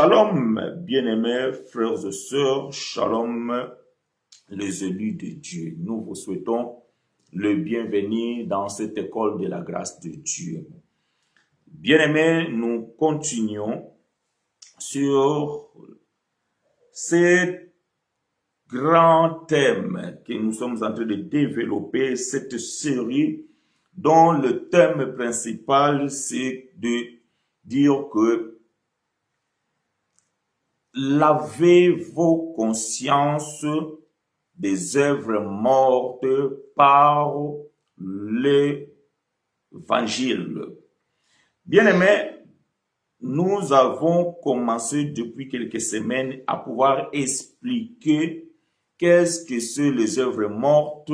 Shalom, bien-aimés frères et sœurs, shalom, les élus de Dieu. Nous vous souhaitons le bienvenu dans cette école de la grâce de Dieu. Bien-aimés, nous continuons sur ces grands thèmes que nous sommes en train de développer, cette série dont le thème principal, c'est de dire que lavez vos consciences des œuvres mortes par l'évangile. Bien-aimés, nous avons commencé depuis quelques semaines à pouvoir expliquer qu'est-ce que c'est les œuvres mortes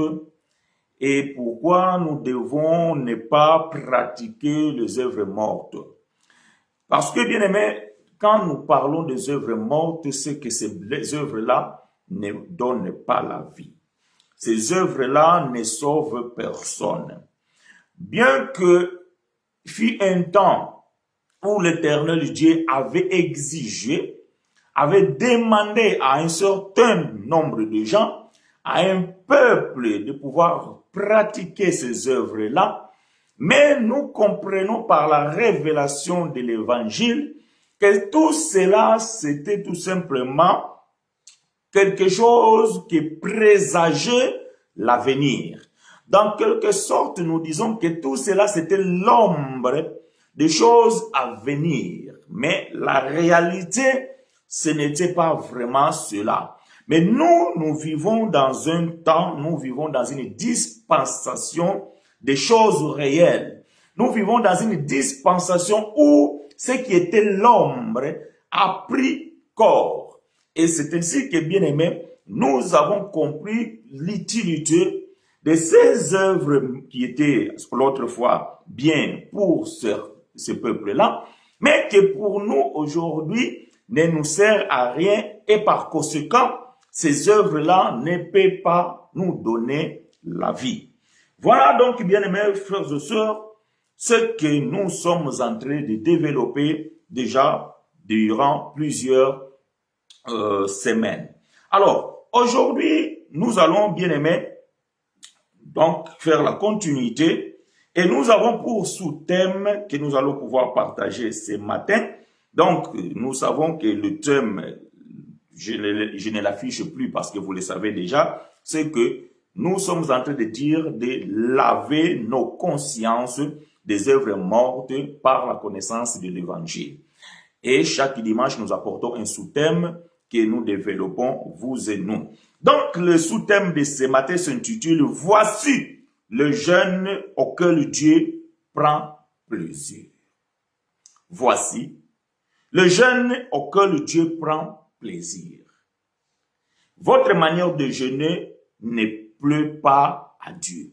et pourquoi nous devons ne pas pratiquer les œuvres mortes. Parce que, bien-aimés, quand nous parlons des œuvres mortes, c'est que ces œuvres-là ne donnent pas la vie. Ces œuvres-là ne sauvent personne. Bien que fut un temps où l'Éternel Dieu avait exigé, avait demandé à un certain nombre de gens, à un peuple de pouvoir pratiquer ces œuvres-là, mais nous comprenons par la révélation de l'Évangile que tout cela, c'était tout simplement quelque chose qui présageait l'avenir. Dans quelque sorte, nous disons que tout cela, c'était l'ombre des choses à venir. Mais la réalité, ce n'était pas vraiment cela. Mais nous vivons dans un temps, nous vivons dans une dispensation des choses réelles. Nous vivons dans une dispensation où ce qui était l'ombre a pris corps. Et c'est ainsi que, bien aimé, nous avons compris l'utilité de ces œuvres qui étaient l'autre fois bien pour ce peuple-là, mais que pour nous aujourd'hui ne nous sert à rien et par conséquent, ces œuvres-là ne peuvent pas nous donner la vie. Voilà donc, bien aimés frères et sœurs, ce que nous sommes en train de développer déjà durant plusieurs semaines. Alors, aujourd'hui, nous allons, bien aimés, donc faire la continuité et nous avons pour sous-thème que nous allons pouvoir partager ce matin. Donc, nous savons que le thème, je ne l'affiche plus parce que vous le savez déjà, c'est que nous sommes en train de dire de laver nos consciences des œuvres mortes par la connaissance de l'Évangile. Et chaque dimanche, nous apportons un sous-thème que nous développons, vous et nous. Donc, le sous-thème de ce matin s'intitule « Voici le jeûne auquel Dieu prend plaisir ». Voici le jeûne auquel Dieu prend plaisir. Votre manière de jeûner ne plaît pas à Dieu.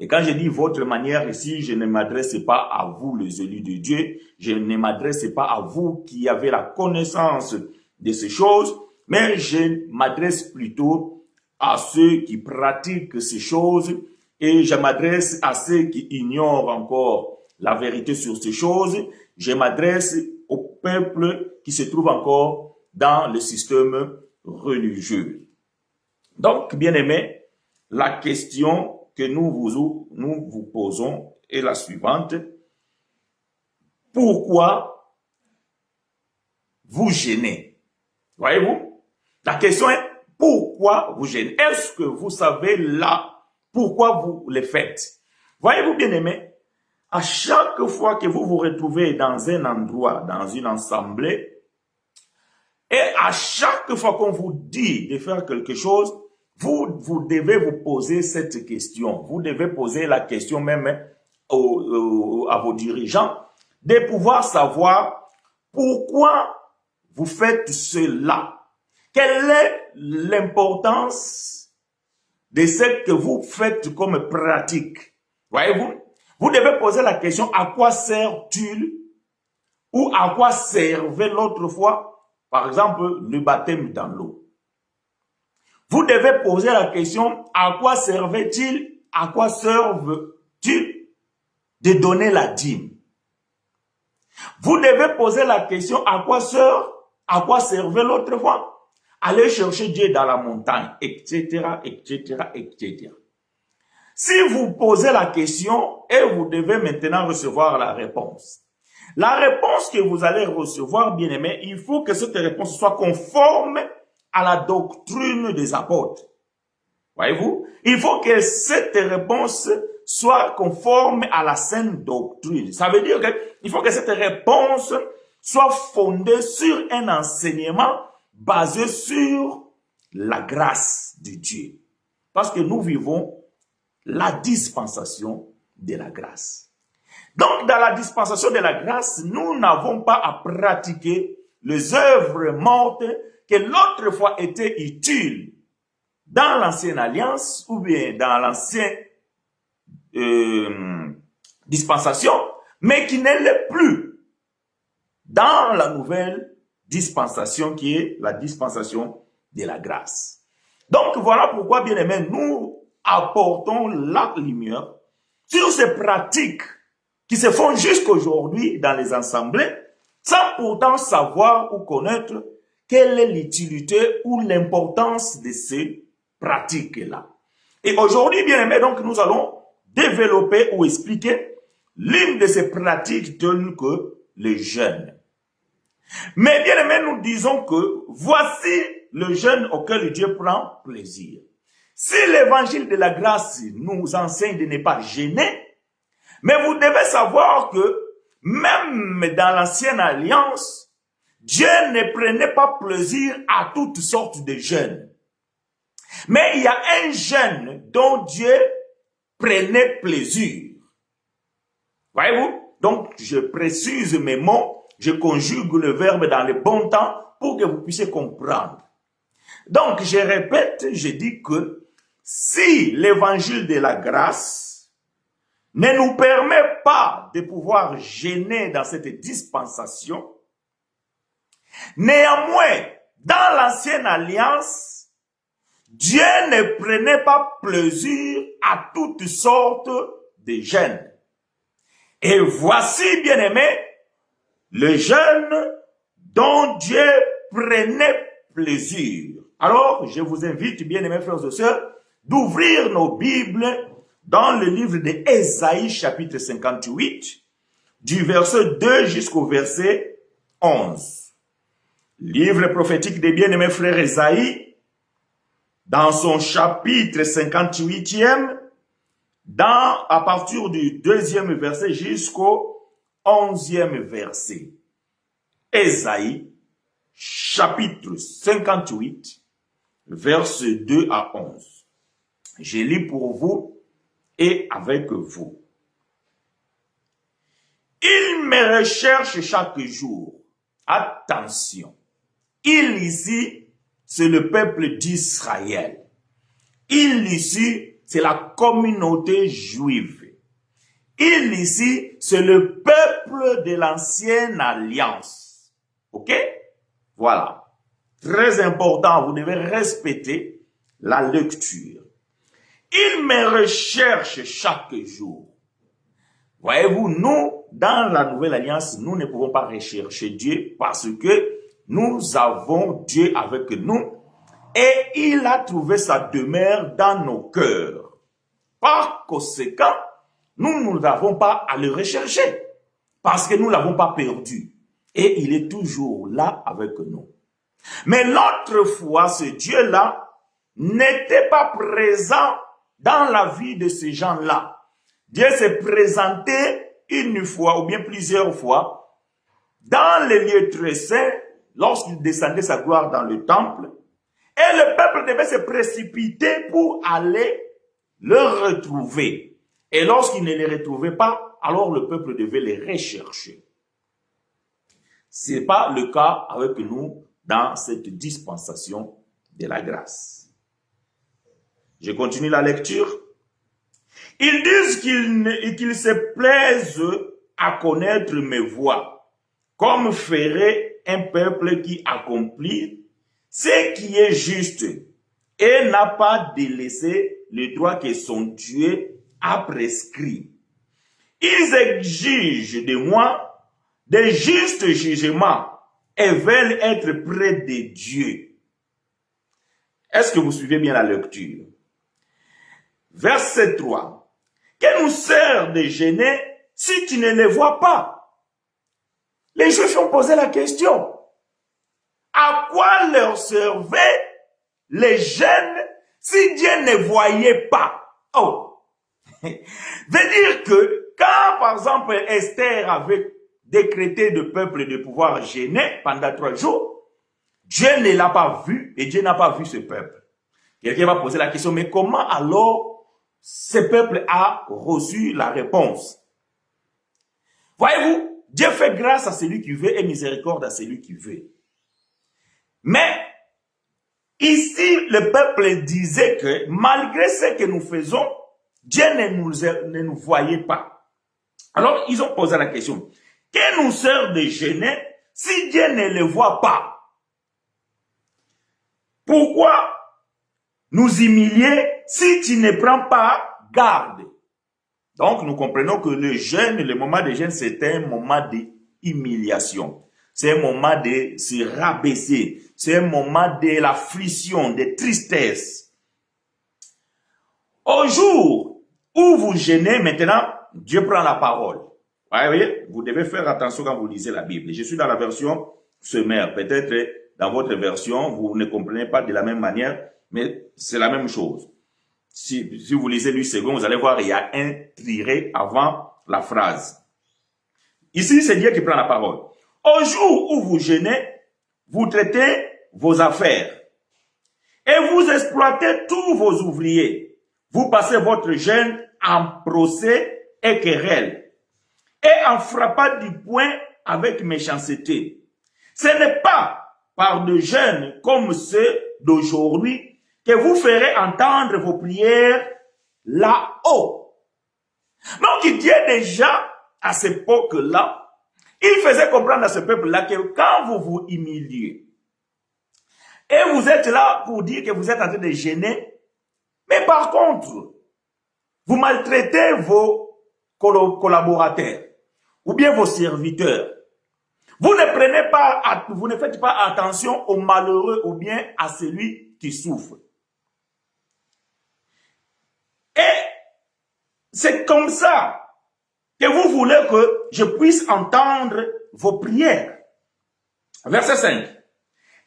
Et quand je dis votre manière ici, je ne m'adresse pas à vous, les élus de Dieu. Je ne m'adresse pas à vous qui avez la connaissance de ces choses, mais je m'adresse plutôt à ceux qui pratiquent ces choses et je m'adresse à ceux qui ignorent encore la vérité sur ces choses. Je m'adresse au peuple qui se trouve encore dans le système religieux. Donc, bien aimés, la question que nous vous posons est la suivante. Pourquoi vous gênez? Voyez-vous? La question est, pourquoi vous gênez? Est-ce que vous savez là pourquoi vous le faites? Voyez-vous, bien aimés, à chaque fois que vous vous retrouvez dans un endroit, dans une assemblée, et à chaque fois qu'on vous dit de faire quelque chose, vous devez vous poser cette question. Vous devez poser la question même à vos dirigeants de pouvoir savoir pourquoi vous faites cela. Quelle est l'importance de ce que vous faites comme pratique? Voyez-vous? Vous devez poser la question, à quoi sert-il ou à quoi servait l'autre fois, par exemple, le baptême dans l'eau? Vous devez poser la question, à quoi servait-il, à quoi servent-ils de donner la dîme? Vous devez poser la question à quoi servait l'autre fois? Aller chercher Dieu dans la montagne, etc., etc., etc. Si vous posez la question et vous devez maintenant recevoir la réponse. La réponse que vous allez recevoir, bien-aimés, il faut que cette réponse soit conforme à la doctrine des apôtres. Voyez-vous? Il faut que cette réponse soit conforme à la saine doctrine. Ça veut dire qu'il faut que cette réponse soit fondée sur un enseignement basé sur la grâce de Dieu. Parce que nous vivons la dispensation de la grâce. Donc, dans la dispensation de la grâce, nous n'avons pas à pratiquer les œuvres mortes qui l'autre fois étaient utiles dans l'ancienne alliance ou bien dans l'ancienne dispensation, mais qui ne l'est plus dans la nouvelle dispensation qui est la dispensation de la grâce. Donc, voilà pourquoi, bien aimés, nous apportons la lumière sur ces pratiques qui se font jusqu'aujourd'hui dans les assemblées, sans pourtant savoir ou connaître quelle est l'utilité ou l'importance de ces pratiques-là. Et aujourd'hui, bien aimé, donc nous allons développer ou expliquer l'une de ces pratiques telles que le jeûne. Mais bien aimé, nous disons que voici le jeûne auquel Dieu prend plaisir. Si l'évangile de la grâce nous enseigne de ne pas jeûner, mais vous devez savoir que même dans l'ancienne alliance, Dieu ne prenait pas plaisir à toutes sortes de jeûnes. Mais il y a un jeûne dont Dieu prenait plaisir. Voyez-vous? Donc, je précise mes mots, je conjugue le verbe dans le bon temps pour que vous puissiez comprendre. Donc, je répète, je dis que si l'évangile de la grâce ne nous permet pas de pouvoir jeûner dans cette dispensation, néanmoins, dans l'ancienne alliance, Dieu ne prenait pas plaisir à toutes sortes de jeûnes. Et voici, bien aimé, le jeûne dont Dieu prenait plaisir. Alors, je vous invite, bien aimés frères et sœurs, d'ouvrir nos Bibles dans le livre d'Ésaïe, chapitre 58, du verset 2 jusqu'au verset 11. Livre prophétique des bien-aimés frères Ésaïe, dans son chapitre 58e, à partir du 2e verset jusqu'au 11e verset. Ésaïe, chapitre 58, verset 2 à 11. Je lis pour vous et avec vous. Il me recherche chaque jour. Attention. Il ici, c'est le peuple d'Israël. Il ici, c'est la communauté juive. Il ici, c'est le peuple de l'ancienne alliance. Ok? Voilà. Très important, vous devez respecter la lecture. Il me recherche chaque jour. Voyez-vous, nous, dans la nouvelle alliance, nous ne pouvons pas rechercher Dieu parce que nous avons Dieu avec nous et il a trouvé sa demeure dans nos cœurs. Par conséquent, nous n'avons pas à le rechercher parce que nous ne l'avons pas perdu. Et il est toujours là avec nous. Mais l'autre fois, ce Dieu-là n'était pas présent dans la vie de ces gens-là. Dieu s'est présenté une fois ou bien plusieurs fois dans les lieux très saints lorsqu'il descendait sa gloire dans le temple. Et le peuple devait se précipiter pour aller le retrouver. Et lorsqu'il ne les retrouvait pas, alors le peuple devait les rechercher. Ce n'est pas le cas avec nous dans cette dispensation de la grâce. Je continue la lecture. Ils disent qu'ils se plaisent à connaître mes voies, comme ferait un peuple qui accomplit ce qui est juste et n'a pas délaissé le droit que son Dieu a prescrit. Ils exigent de moi des justes jugements et veulent être près de Dieu. Est-ce que vous suivez bien la lecture? Verset 3. Que nous sert de gêner si tu ne les vois pas? Les Juifs ont posé la question. À quoi leur servait les gènes si Dieu ne voyait pas? Oh! Veut dire que quand, par exemple, Esther avait décrété de peuple de pouvoir gêner pendant 3 jours, Dieu ne l'a pas vu et Dieu n'a pas vu ce peuple. Quelqu'un va poser la question, mais comment alors ce peuple a reçu la réponse? Voyez-vous, Dieu fait grâce à celui qui veut et miséricorde à celui qui veut. Mais ici, le peuple disait que malgré ce que nous faisons, Dieu ne nous voyait pas. Alors, ils ont posé la question. Que nous sert de gêner si Dieu ne le voit pas? Pourquoi nous humilier si tu ne prends pas garde? Donc, nous comprenons que le jeûne, le moment de jeûne, c'est un moment d'humiliation. C'est un moment de se rabaisser. C'est un moment de l'affliction, de tristesse. Au jour où vous jeûnez, maintenant, Dieu prend la parole. Vous voyez, vous devez faire attention quand vous lisez la Bible. Je suis dans la version sommaire. Peut-être dans votre version, vous ne comprenez pas de la même manière, mais c'est la même chose. Si vous lisez 8 secondes, vous allez voir, il y a un tiré avant la phrase. Ici, c'est Dieu qui prend la parole. Au jour où vous jeûnez, vous traitez vos affaires et vous exploitez tous vos ouvriers. Vous passez votre jeûne en procès et querelle et en frappant du poing avec méchanceté. Ce n'est pas par de jeûnes comme ceux d'aujourd'hui que vous ferez entendre vos prières là-haut. Donc, Dieu déjà, à cette époque-là, il faisait comprendre à ce peuple-là que quand vous vous humiliez, et vous êtes là pour dire que vous êtes en train de gêner, mais par contre, vous maltraitez vos collaborateurs, ou bien vos serviteurs. Vous ne faites pas attention aux malheureux ou bien à celui qui souffre. Et c'est comme ça que vous voulez que je puisse entendre vos prières. Verset 5.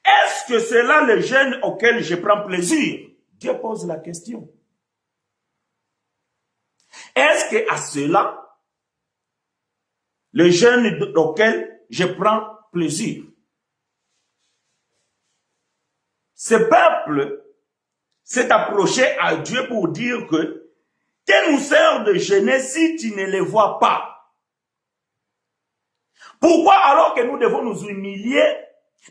Est-ce que c'est là le jeûne auquel je prends plaisir? Dieu pose la question. Est-ce que à cela, le jeûne auquel je prends plaisir? Ce peuple s'est approché à Dieu pour dire que nous sert de jeûner si tu ne les vois pas? Pourquoi alors que nous devons nous humilier,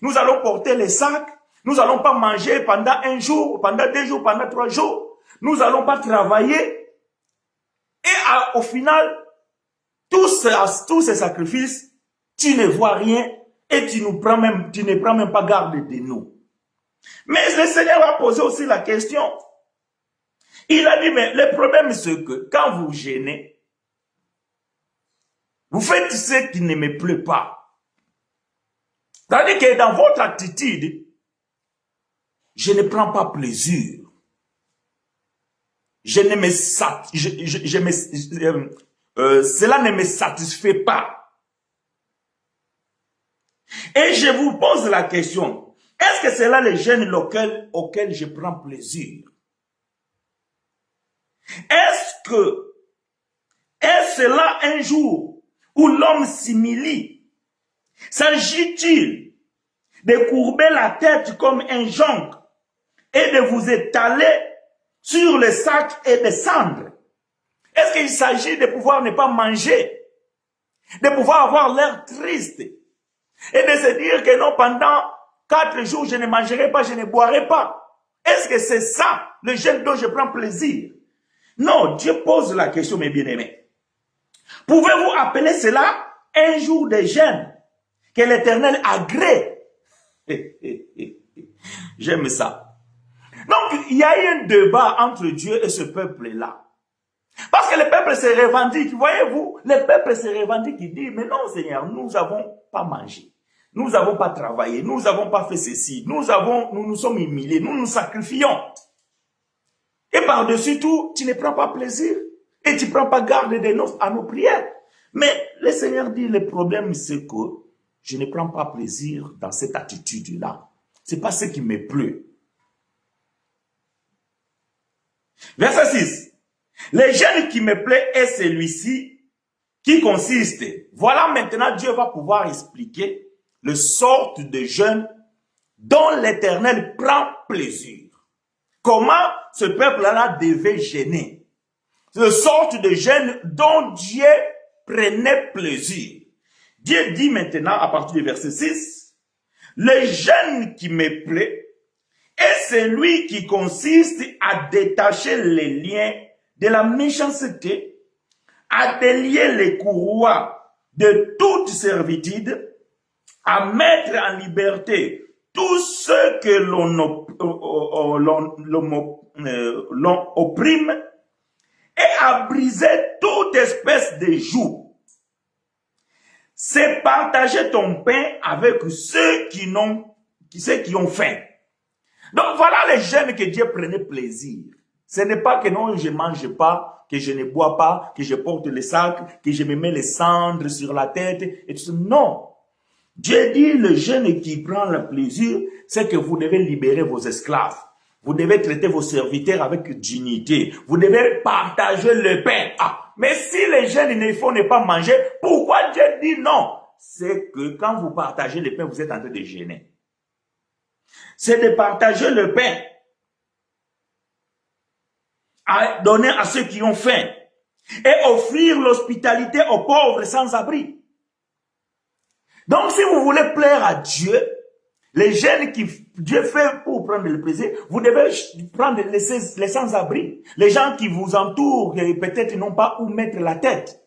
nous allons porter les sacs, nous n'allons pas manger pendant 1 jour, pendant 2 jours, pendant 3 jours, nous n'allons pas travailler et au final, tous ces sacrifices, tu ne vois rien et tu ne prends même pas garde de nous. Mais le Seigneur a posé aussi la question. Il a dit, mais le problème c'est que quand vous gênez, vous faites ce qui ne me plaît pas. C'est-à-dire que dans votre attitude, je ne prends pas plaisir. Cela ne me satisfait pas. Et je vous pose la question, est-ce que c'est là le jeûne auquel je prends plaisir? Est-ce là un jour où l'homme s'humilie? S'agit-il de courber la tête comme un jonc et de vous étaler sur les sacs et descendre? Est-ce qu'il s'agit de pouvoir ne pas manger, de pouvoir avoir l'air triste et de se dire que non, pendant 4 jours, je ne mangerai pas, je ne boirai pas? Est-ce que c'est ça le jeûne dont je prends plaisir? Non, Dieu pose la question, mes bien-aimés. Pouvez-vous appeler cela un jour de jeûne que l'Éternel agrée? J'aime ça. Donc, il y a eu un débat entre Dieu et ce peuple-là. Parce que le peuple se revendique, voyez-vous, le peuple se revendique, il dit, mais non Seigneur, nous n'avons pas mangé, nous n'avons pas travaillé, nous n'avons pas fait ceci, nous nous sommes humiliés, nous nous sacrifions. Et par-dessus tout, tu ne prends pas plaisir et tu ne prends pas garde à nos prières. Mais le Seigneur dit, le problème c'est que je ne prends pas plaisir dans cette attitude-là. Ce n'est pas ce qui me plaît. Verset 6. Le jeûne qui me plaît est celui-ci qui consiste. Voilà maintenant Dieu va pouvoir expliquer le sort de jeûne dont l'Éternel prend plaisir. Comment ce peuple-là devait jeûner. Le sort de jeûne dont Dieu prenait plaisir. Dieu dit maintenant à partir du verset 6, le jeûne qui me plaît est celui qui consiste à détacher les liens de la méchanceté, à délier les courroies de toute servitude, à mettre en liberté tous ceux que l'on opprime et à briser toute espèce de joug. C'est partager ton pain avec ceux qui ont faim. Donc voilà les jeûnes que Dieu prenait plaisir. Ce n'est pas que non, je ne mange pas, que je ne bois pas, que je porte le sac, que je me mets les cendres sur la tête et tout ça. Non. Dieu dit le jeûne qui prend le plaisir, c'est que vous devez libérer vos esclaves. Vous devez traiter vos serviteurs avec dignité. Vous devez partager le pain. Ah, mais si les jeunes ne font pas manger, pourquoi Dieu dit non? C'est que quand vous partagez le pain, vous êtes en train de jeûner. C'est de partager le pain. À donner à ceux qui ont faim. Et offrir l'hospitalité aux pauvres sans abri. Donc si vous voulez plaire à Dieu, les jeûnes que Dieu fait pour prendre le plaisir, vous devez prendre les sans-abri, les gens qui vous entourent et peut-être n'ont pas où mettre la tête.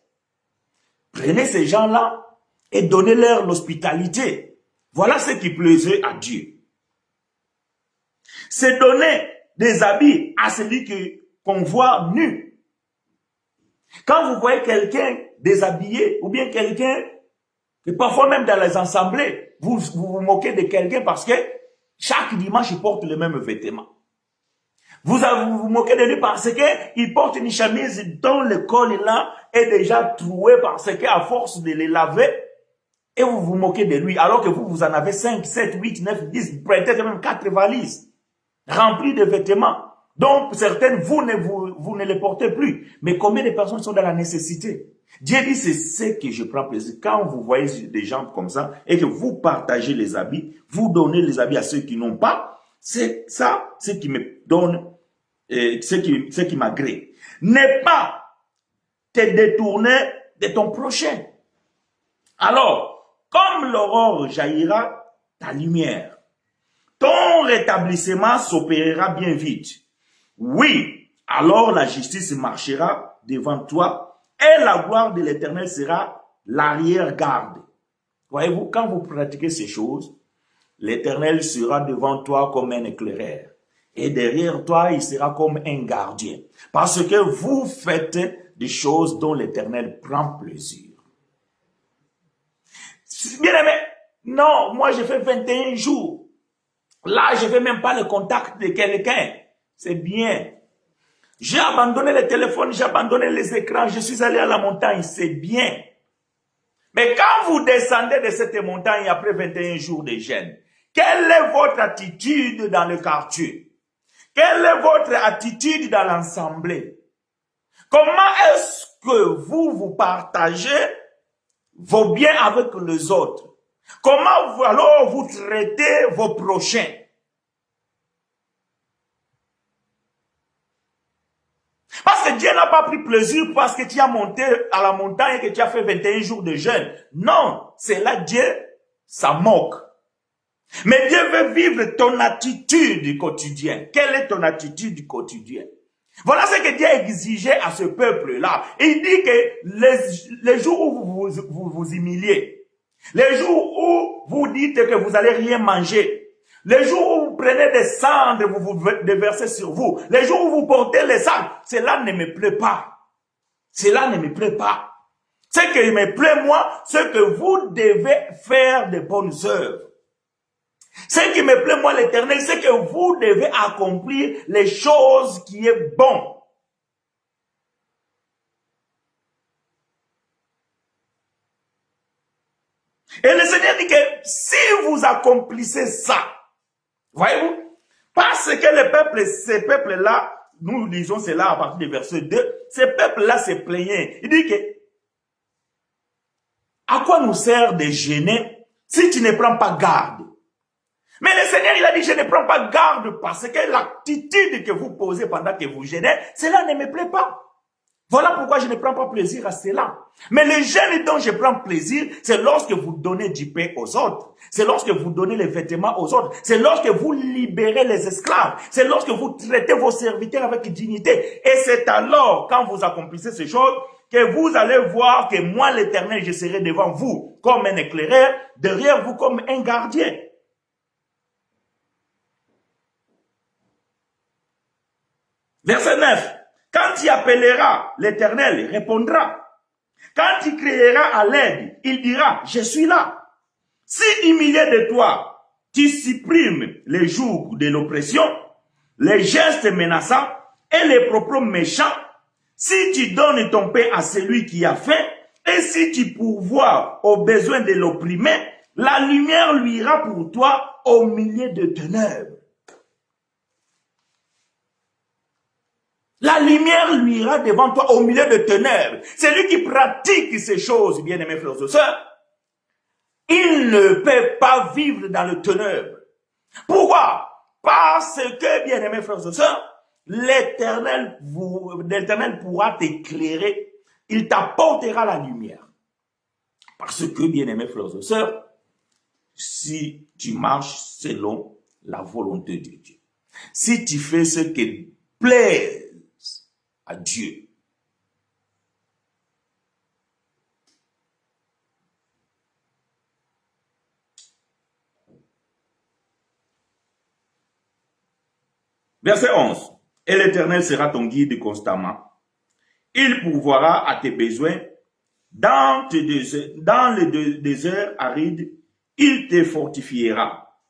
Prenez ces gens-là et donnez-leur l'hospitalité. Voilà ce qui plaisait à Dieu. C'est donner des habits à celui qu'on voit nu. Quand vous voyez quelqu'un déshabillé ou bien quelqu'un, et parfois même dans les assemblées, vous vous moquez de quelqu'un parce que chaque dimanche, il porte le même vêtement. Vous vous moquez de lui parce qu'il porte une chemise dont le col là est déjà troué parce qu'à force de les laver, et vous vous moquez de lui, alors que vous en avez 5, 7, 8, 9, 10, peut-être même 4 valises remplies de vêtements. Donc certaines, vous ne les portez plus. Mais combien de personnes sont dans la nécessité? Dieu dit, c'est ce que je prends plaisir. Quand vous voyez des gens comme ça et que vous partagez les habits, vous donnez les habits à ceux qui n'ont pas, c'est ça, ce qui me donne, ce qui m'agrée. Ne pas te détourner de ton prochain. Alors, comme l'aurore jaillira ta lumière, ton rétablissement s'opérera bien vite. Oui, alors la justice marchera devant toi et la gloire de l'Éternel sera l'arrière-garde. Voyez-vous, quand vous pratiquez ces choses, l'Éternel sera devant toi comme un éclaireur. Et derrière toi, il sera comme un gardien. Parce que vous faites des choses dont l'Éternel prend plaisir. Bien aimé, non, moi je fais 21 jours. Là, je ne fais même pas le contact de quelqu'un. C'est bien. J'ai abandonné le téléphone, j'ai abandonné les écrans, je suis allé à la montagne, c'est bien. Mais quand vous descendez de cette montagne après 21 jours de jeûne, quelle est votre attitude dans le quartier? Quelle est votre attitude dans l'assemblée? Comment est-ce que vous partagez vos biens avec les autres? Comment alors vous traitez vos prochains? Parce que Dieu n'a pas pris plaisir parce que tu as monté à la montagne et que tu as fait 21 jours de jeûne. Non, c'est là Dieu, ça moque. Mais Dieu veut vivre ton attitude du quotidien. Quelle est ton attitude du quotidien? Voilà ce que Dieu exigeait à ce peuple-là. Il dit que les jours où vous humiliez, les jours où vous dites que vous n'allez rien manger, les jours où vous prenez des cendres, vous déversez sur vous. Les jours où vous portez les sacs, cela ne me plaît pas. Cela ne me plaît pas. Ce qui me plaît, moi, c'est que vous devez faire de bonnes œuvres. Ce qui me plaît, moi, l'Éternel, c'est que vous devez accomplir les choses qui est bon. Et le Seigneur dit que si vous accomplissez ça, voyez-vous, parce que le peuple, ces peuples-là, nous lisons cela à partir du verset 2, ces peuples-là se plaignaient. Il dit que, à quoi nous sert de gêner si tu ne prends pas garde? Mais le Seigneur, il a dit, je ne prends pas garde parce que l'attitude que vous posez pendant que vous gênez, cela ne me plaît pas. Voilà pourquoi je ne prends pas plaisir à cela. Mais le jeûne dont je prends plaisir, c'est lorsque vous donnez du pain aux autres. C'est lorsque vous donnez les vêtements aux autres. C'est lorsque vous libérez les esclaves. C'est lorsque vous traitez vos serviteurs avec dignité. Et c'est alors, quand vous accomplissez ces choses, que vous allez voir que moi, l'Éternel, je serai devant vous comme un éclaireur, derrière vous comme un gardien. Verset 9. Quand tu appelleras, l'Éternel il répondra. Quand tu crieras à l'aide, il dira, je suis là. Si du milieu de toi, tu supprimes les jours de l'oppression, les gestes menaçants et les propos méchants, si tu donnes ton pain à celui qui a faim, et si tu pourvois aux besoins de l'opprimé, la lumière luira pour toi au milieu de ténèbres. La lumière luira devant toi au milieu de ténèbres. Celui qui pratique ces choses, bien-aimés frères et sœurs, il ne peut pas vivre dans le ténèbre. Pourquoi? Parce que, bien-aimés frères et sœurs, l'Éternel pourra t'éclairer. Il t'apportera la lumière. Parce que, bien-aimés frères et sœurs, si tu marches selon la volonté de Dieu, si tu fais ce qui plaît à Dieu, verset 11. Et l'Éternel sera ton guide constamment. Il pourvoira à tes besoins dans les déserts arides. Il te fortifiera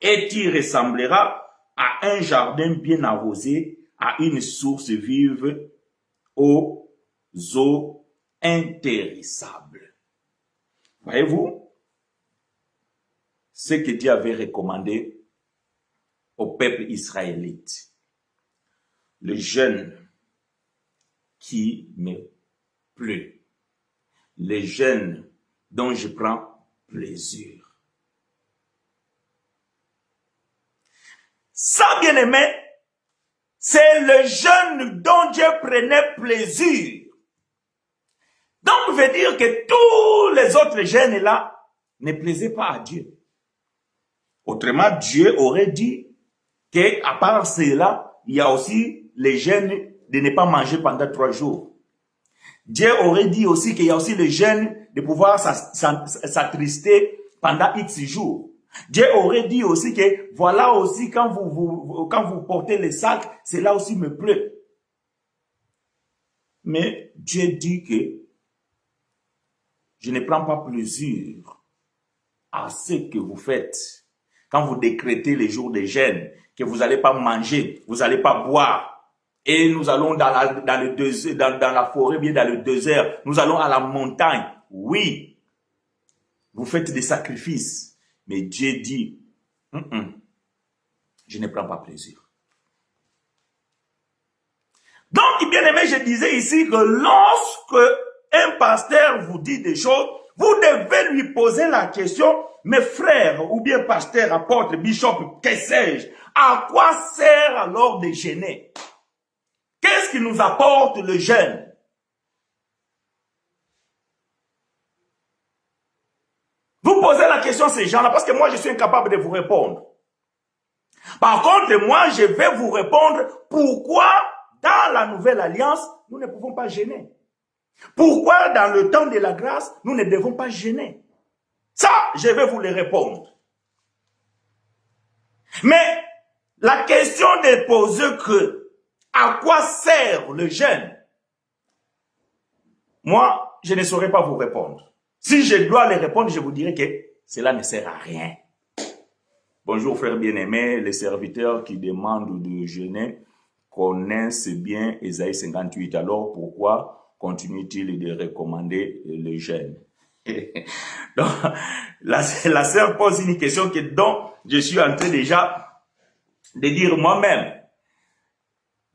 et tu ressembleras à un jardin bien arrosé, à une source vive aux eaux intarissables. Voyez-vous ce que Dieu avait recommandé au peuple israélite. Le jeûne qui me plaît. Le jeûne dont je prends plaisir. Ça, bien-aimé, c'est le jeûne dont Dieu prenait plaisir. Donc, veut dire que tous les autres jeûnes là ne plaisaient pas à Dieu. Autrement, Dieu aurait dit qu'à part cela, il y a aussi les jeûnes de ne pas manger pendant 3 jours. Dieu aurait dit aussi qu'il y a aussi le jeûne de pouvoir s'attrister pendant X jours. Dieu aurait dit aussi que voilà aussi quand vous portez les sacs, cela aussi me plaît. Mais Dieu dit que je ne prends pas plaisir à ce que vous faites. Quand vous décrétez les jours de jeûne, que vous n'allez pas manger, vous n'allez pas boire. Et nous allons dans la forêt, bien dans le désert. Nous allons à la montagne. Oui, vous faites des sacrifices. Mais Dieu dit, je ne prends pas plaisir. Donc, bien aimé, je disais ici que lorsque un pasteur vous dit des choses, vous devez lui poser la question, mes frères, ou bien pasteur, apôtre, bishop, que sais-je, à quoi sert alors de jeûner? Qu'est-ce qui nous apporte le jeûne? Vous posez la question à ces gens-là parce que moi, je suis incapable de vous répondre. Par contre, moi, je vais vous répondre pourquoi dans la nouvelle alliance, nous ne pouvons pas jeûner. Pourquoi dans le temps de la grâce, nous ne devons pas jeûner. Ça, je vais vous le répondre. Mais la question de poser que à quoi sert le jeûne? moi, je ne saurais pas vous répondre. Si je dois les répondre, je vous dirais que cela ne sert à rien. Bonjour frères bien-aimés, les serviteurs qui demandent de jeûner connaissent bien Ésaïe 58. Alors pourquoi continue-t-il de recommander le jeûne? Donc, la sœur pose une question dont je suis en train déjà de dire moi-même.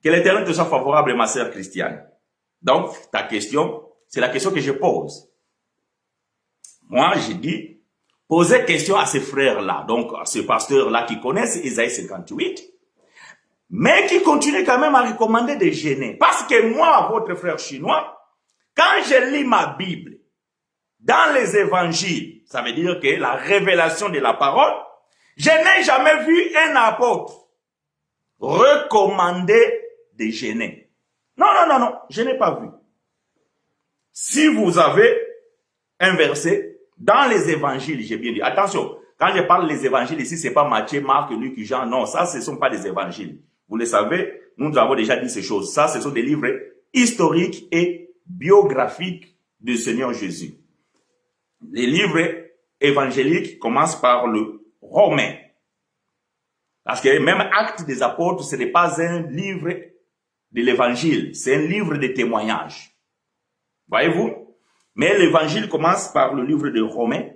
Que l'Éternel te soit favorable, ma sœur Christiane. Donc, ta question, c'est la question que je pose. Moi, j'ai dit, posez question à ces frères-là, donc à ces pasteurs-là qui connaissent Ésaïe 58, mais qui continuent quand même à recommander de jeûner. Parce que moi, votre frère chinois, quand je lis ma Bible, dans les évangiles, ça veut dire que la révélation de la parole, je n'ai jamais vu un apôtre recommander de jeûner. Non, je n'ai pas vu. Si vous avez un verset dans les évangiles, j'ai bien dit, attention, quand je parle des évangiles ici, c'est pas Matthieu, Marc, Luc, Jean, non, ça, ce ne sont pas des évangiles. Vous le savez, nous avons déjà dit ces choses. Ça, ce sont des livres historiques et biographiques du Seigneur Jésus. Les livres évangéliques commencent par le Romain. Parce que même Actes des Apôtres, ce n'est pas un livre de l'évangile, c'est un livre de témoignages. Voyez-vous? Mais l'évangile commence par le livre de Romains.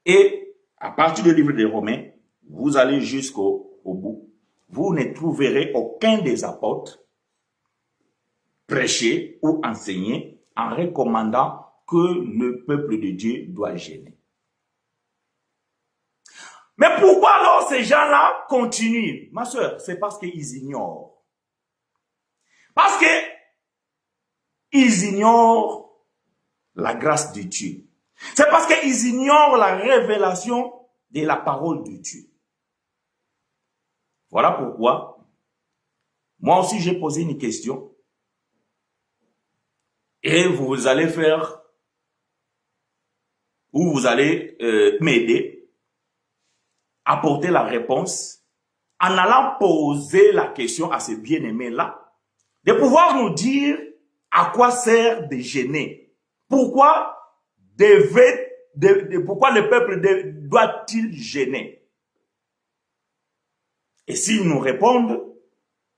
Et à partir du livre de Romains, vous allez jusqu'au bout. Vous ne trouverez aucun des apôtres prêcher ou enseigner en recommandant que le peuple de Dieu doit jeûner. Mais pourquoi alors ces gens-là continuent? Ma soeur, c'est parce qu'ils ignorent. Parce qu'ils ignorent la grâce de Dieu. C'est parce qu'ils ignorent la révélation de la parole de Dieu. Voilà pourquoi, moi aussi j'ai posé une question et vous allez faire, ou vous allez m'aider à apporter la réponse en allant poser la question à ces bien-aimés-là, de pouvoir nous dire à quoi sert de jeûner. Pourquoi le peuple doit-il jeûner? Et s'ils nous répondent,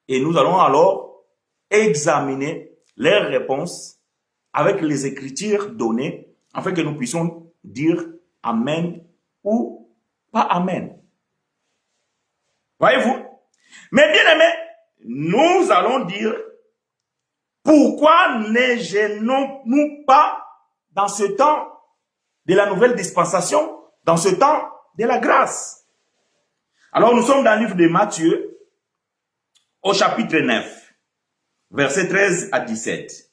et nous allons alors examiner leurs réponses avec les Écritures données, afin que nous puissions dire Amen ou pas Amen. Voyez-vous? Mais bien aimé, nous allons dire pourquoi ne jeûnons-nous pas dans ce temps de la nouvelle dispensation, dans ce temps de la grâce? Alors nous sommes dans le livre de Matthieu, au chapitre 9, versets 13 à 17.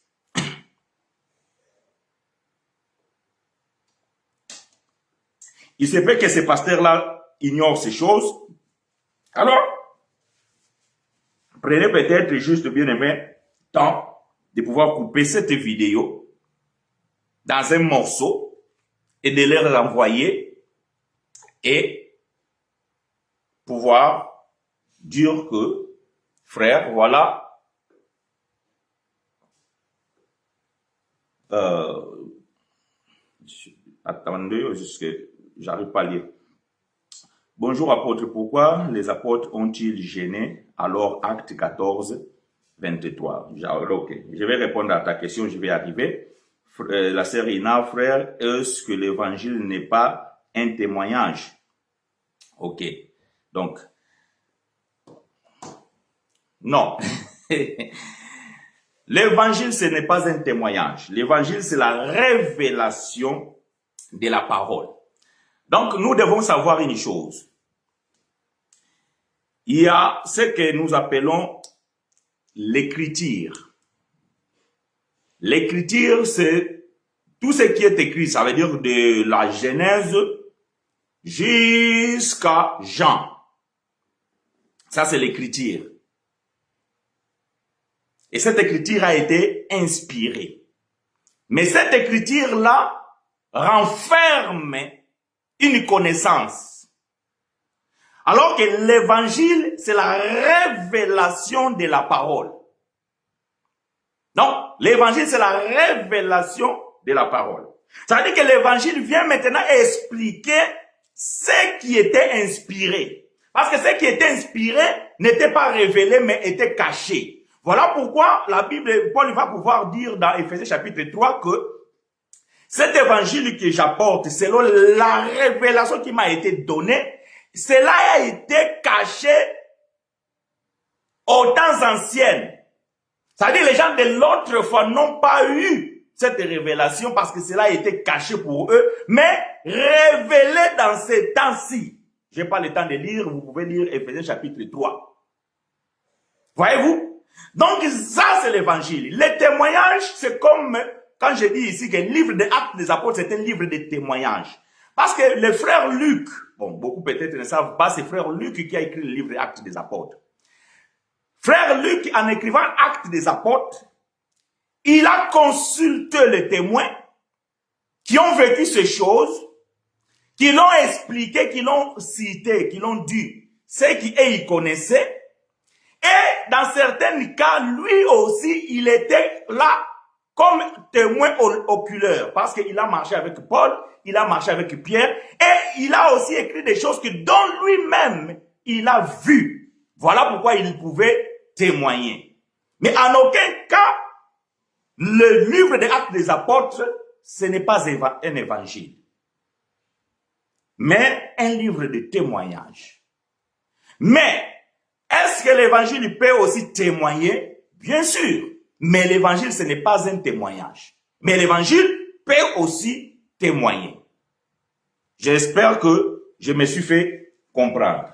Il se peut que ces pasteurs-là ignorent ces choses. Alors, prenez peut-être juste, bien aimé, temps de pouvoir couper cette vidéo dans un morceau et de les renvoyer et pouvoir dire que, frère, voilà, attendez, j'arrive pas à lire. Bonjour apôtre, pourquoi les apôtres ont-ils jeûné? Alors acte 14, 23. Ok, je vais répondre à ta question, je vais arriver. La sœur Ina, frère, est-ce que l'évangile n'est pas un témoignage? Ok, donc, non. L'évangile, ce n'est pas un témoignage. L'évangile, c'est la révélation de la parole. Donc, nous devons savoir une chose. Il y a ce que nous appelons l'écriture. L'écriture, c'est tout ce qui est écrit. Ça veut dire de la Genèse jusqu'à Jean. Ça, c'est l'écriture. Et cette écriture a été inspirée. Mais cette écriture-là renferme une connaissance. Alors que l'évangile, c'est la révélation de la parole. Non, l'évangile, c'est la révélation de la parole. Ça veut dire que l'évangile vient maintenant expliquer ce qui était inspiré. Parce que ce qui était inspiré n'était pas révélé, mais était caché. Voilà pourquoi la Bible, Paul va pouvoir dire dans Éphésiens chapitre 3 que cet évangile que j'apporte, selon la révélation qui m'a été donnée, cela a été caché aux temps anciennes. C'est-à-dire les gens de l'autre fois n'ont pas eu cette révélation parce que cela a été caché pour eux, mais révélé dans ces temps-ci. Je n'ai pas le temps de lire, vous pouvez lire Éphésiens chapitre 3. Voyez-vous? Donc ça c'est l'évangile. Les témoignages, c'est comme quand je dis ici que le livre des Actes des Apôtres, c'est un livre de témoignages. Parce que le frère Luc, bon, beaucoup peut-être ne savent pas, c'est frère Luc qui a écrit le livre des Actes des Apôtres. Frère Luc, en écrivant Actes des Apôtres, il a consulté les témoins qui ont vécu ces choses, qui l'ont expliqué, qui l'ont cité, qui l'ont dit, ce qu'ils connaissaient. Et dans certains cas, lui aussi, il était là comme témoin oculaire, parce qu'il a marché avec Paul, il a marché avec Pierre, et il a aussi écrit des choses que dont lui-même, il a vu. Voilà pourquoi il pouvait témoigner. Mais en aucun cas, le livre des Actes des Apôtres, ce n'est pas un évangile, mais un livre de témoignage. Mais, est-ce que l'évangile peut aussi témoigner? Bien sûr. Mais l'évangile, ce n'est pas un témoignage. Mais l'évangile peut aussi témoigner. J'espère que je me suis fait comprendre.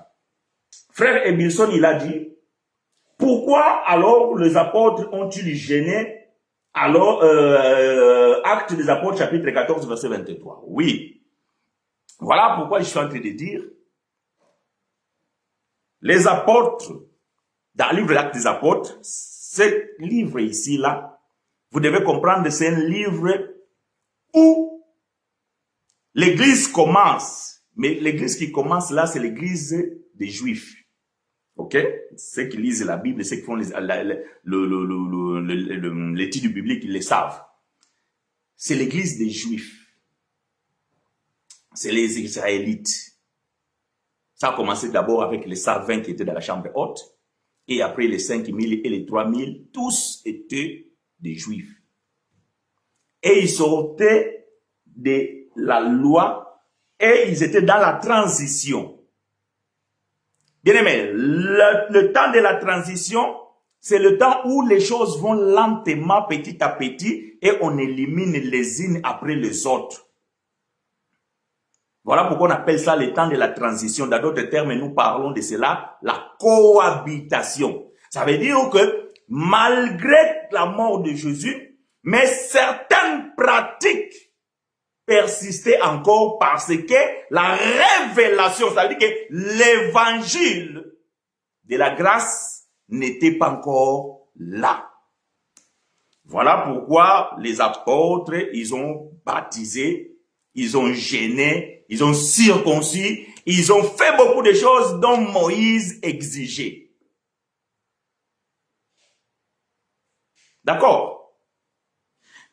Frère Emilson, il a dit, pourquoi alors les apôtres ont-ils gêné? Alors, Actes des Apôtres, chapitre 14, verset 23. Oui. Voilà pourquoi je suis en train de dire, les apôtres, dans le livre d'Actes des Apôtres, ce livre ici-là, vous devez comprendre, c'est un livre où l'église commence. Mais l'église qui commence là, c'est l'église des Juifs. Ok? Ceux qui lisent la Bible, ceux qui font l'étude biblique, ils le savent. C'est l'église des Juifs. C'est les Israélites. Ça a commencé d'abord avec les 120 qui étaient dans la chambre haute. Et après les 5000 et les 3000, tous étaient des Juifs. Et ils sortaient de la loi et ils étaient dans la transition. Bien aimé, le temps de la transition, c'est le temps où les choses vont lentement, petit à petit, et on élimine les unes après les autres. Voilà pourquoi on appelle ça le temps de la transition. Dans d'autres termes, nous parlons de cela, la cohabitation. Ça veut dire que malgré la mort de Jésus, mais certaines pratiques persistaient encore parce que la révélation, ça veut dire que l'évangile de la grâce n'était pas encore là. Voilà pourquoi les apôtres, ils ont baptisé, ils ont gêné, ils ont circoncis, ils ont fait beaucoup de choses dont Moïse exigeait. D'accord?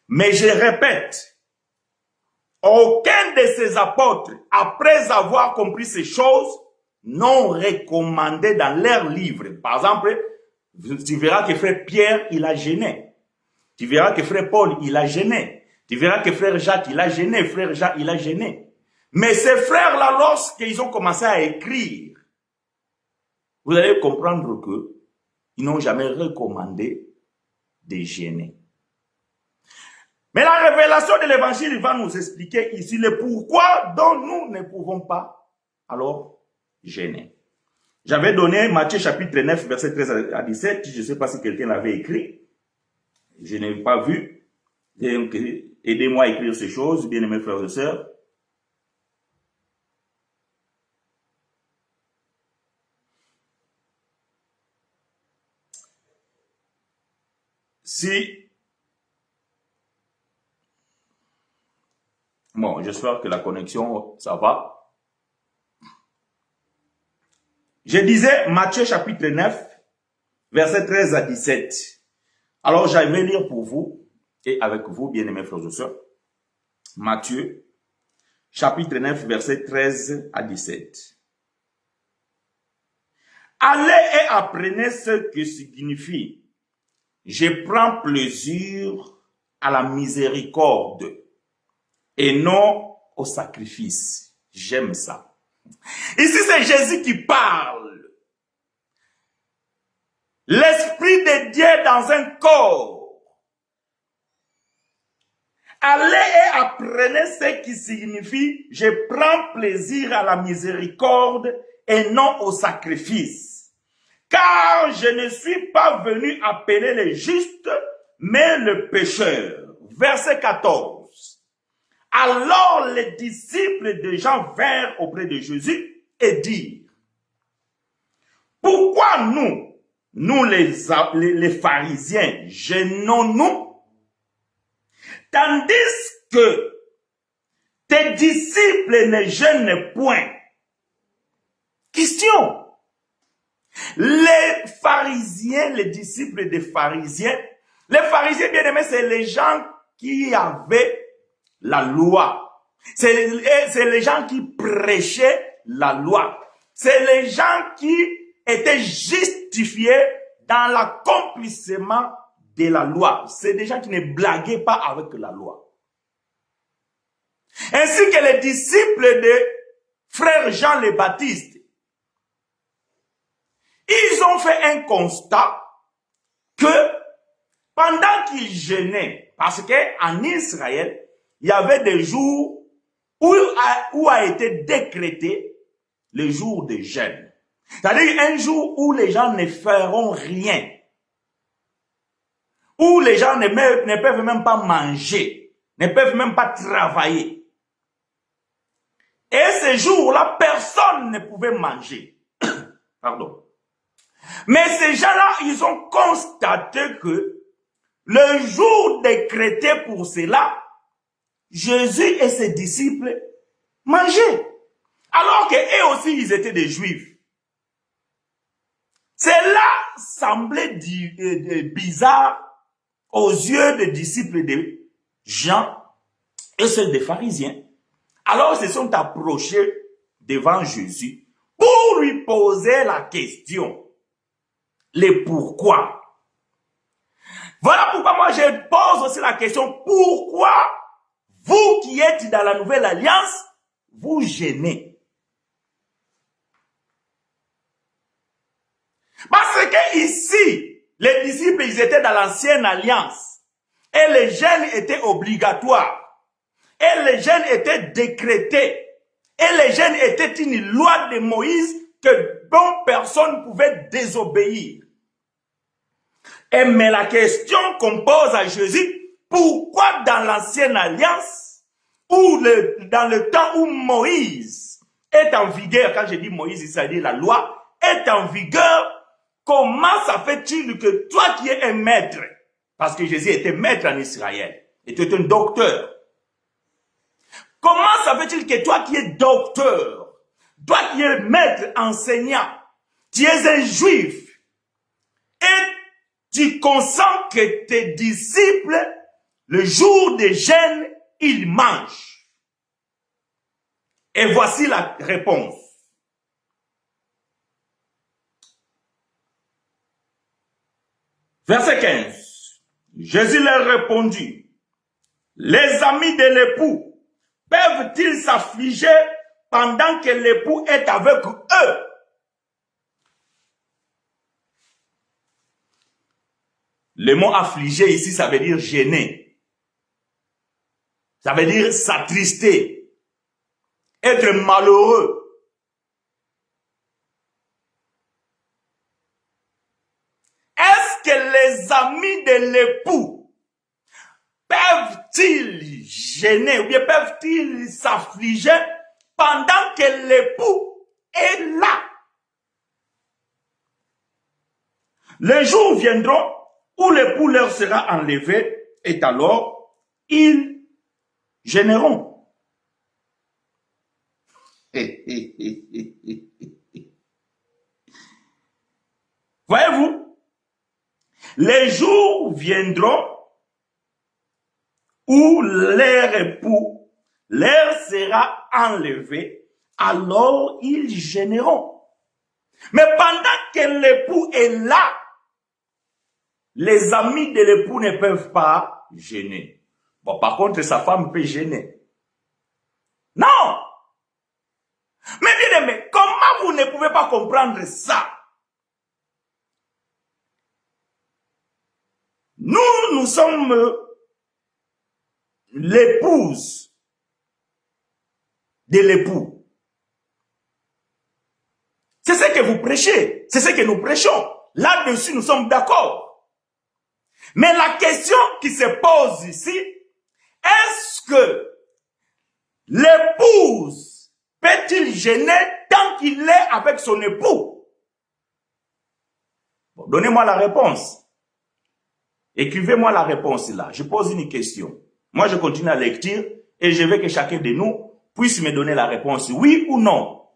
Mais je répète, aucun de ces apôtres, après avoir compris ces choses, n'ont recommandé dans leurs livres. Par exemple, tu verras que frère Pierre, il a gêné. Tu verras que frère Paul, il a gêné. Tu verras que frère Jacques, il a gêné. Frère Jacques, il a gêné. Mais ces frères-là, lorsqu'ils ont commencé à écrire, vous allez comprendre que ils n'ont jamais recommandé de gêner. Mais la révélation de l'évangile va nous expliquer ici le pourquoi dont nous ne pouvons pas alors gêner. J'avais donné Matthieu chapitre 9, verset 13 à 17. Je ne sais pas si quelqu'un l'avait écrit. Je n'ai pas vu. Donc, aidez-moi à écrire ces choses, bien-aimés frères et sœurs. Si, bon, j'espère que la connexion, ça va. Je disais Matthieu chapitre 9, verset 13 à 17. Alors, je vais lire pour vous et avec vous, bien-aimés frères et sœurs, Matthieu, chapitre 9, versets 13 à 17. Allez et apprenez ce que signifie « Je prends plaisir à la miséricorde et non au sacrifice ». J'aime ça. Ici, c'est Jésus qui parle. L'Esprit de Dieu dans un corps. Allez et apprenez ce qui signifie « Je prends plaisir à la miséricorde et non au sacrifice ». Car je ne suis pas venu appeler les justes, mais les pécheurs. Verset 14. Alors les disciples de Jean vinrent auprès de Jésus et dirent, pourquoi nous les pharisiens, gênons-nous, tandis que tes disciples ne gênent point? Question. Les pharisiens, les disciples des pharisiens, les pharisiens, bien aimés, c'est les gens qui avaient la loi. C'est les gens qui prêchaient la loi. C'est les gens qui étaient justifiés dans l'accomplissement de la loi. C'est des gens qui ne blaguaient pas avec la loi. Ainsi que les disciples de frère Jean le Baptiste. Ils ont fait un constat que pendant qu'ils jeûnaient, parce qu'en Israël, il y avait des jours où a été décrété le jour de jeûne. C'est-à-dire un jour où les gens ne feront rien. Où les gens ne peuvent même pas manger, ne peuvent même pas travailler. Et ce jour-là, personne ne pouvait manger. Pardon. Mais ces gens-là, ils ont constaté que le jour décrété pour cela, Jésus et ses disciples mangeaient. Alors qu'eux aussi, ils étaient des Juifs. Cela semblait bizarre aux yeux des disciples de Jean et ceux des pharisiens. Alors, ils se sont approchés devant Jésus pour lui poser la question. Les pourquoi. Voilà pourquoi moi je pose aussi la question, pourquoi vous qui êtes dans la nouvelle alliance, vous gênez? Parce que ici, les disciples, ils étaient dans l'ancienne alliance. Et les jeûnes étaient obligatoires. Et les jeûnes étaient décrétés. Et les jeûnes étaient une loi de Moïse dont personne ne pouvait désobéir. Mais la question qu'on pose à Jésus, pourquoi dans l'ancienne alliance, ou dans le temps où Moïse est en vigueur, quand je dis Moïse, c'est-à-dire la loi, est en vigueur, comment ça fait-il que toi qui es un maître, parce que Jésus était maître en Israël, était un docteur, comment ça fait-il que toi qui es docteur, toi qui es maître, enseignant, tu es un juif, et tu consens que tes disciples, le jour des jeûnes, ils mangent. Et voici la réponse. Verset 15. Jésus leur répondit, les amis de l'époux peuvent-ils s'affliger pendant que l'époux est avec eux? Le mot affligé ici, ça veut dire gêner. Ça veut dire s'attrister. Être malheureux. Est-ce que les amis de l'époux peuvent-ils gêner ou bien peuvent-ils s'affliger pendant que l'époux est là? Les jours viendront où l'époux leur sera enlevé, et alors ils gêneront. Voyez-vous, Les jours viendront où leur époux leur sera enlevé, alors ils gêneront. Mais pendant que l'époux est là, les amis de l'époux ne peuvent pas gêner. Bon, par contre, sa femme peut gêner. Non! Mais bien aimé, comment vous ne pouvez pas comprendre ça? Nous sommes l'épouse de l'époux. C'est ce que vous prêchez. C'est ce que nous prêchons. Là-dessus, nous sommes d'accord. Mais la question qui se pose ici, est-ce que l'épouse peut-il gêner tant qu'il est avec son époux? Bon, donnez-moi la réponse. Écrivez-moi la réponse là. Je pose une question. Moi, je continue à lecture et je veux que chacun de nous puisse me donner la réponse, oui ou non.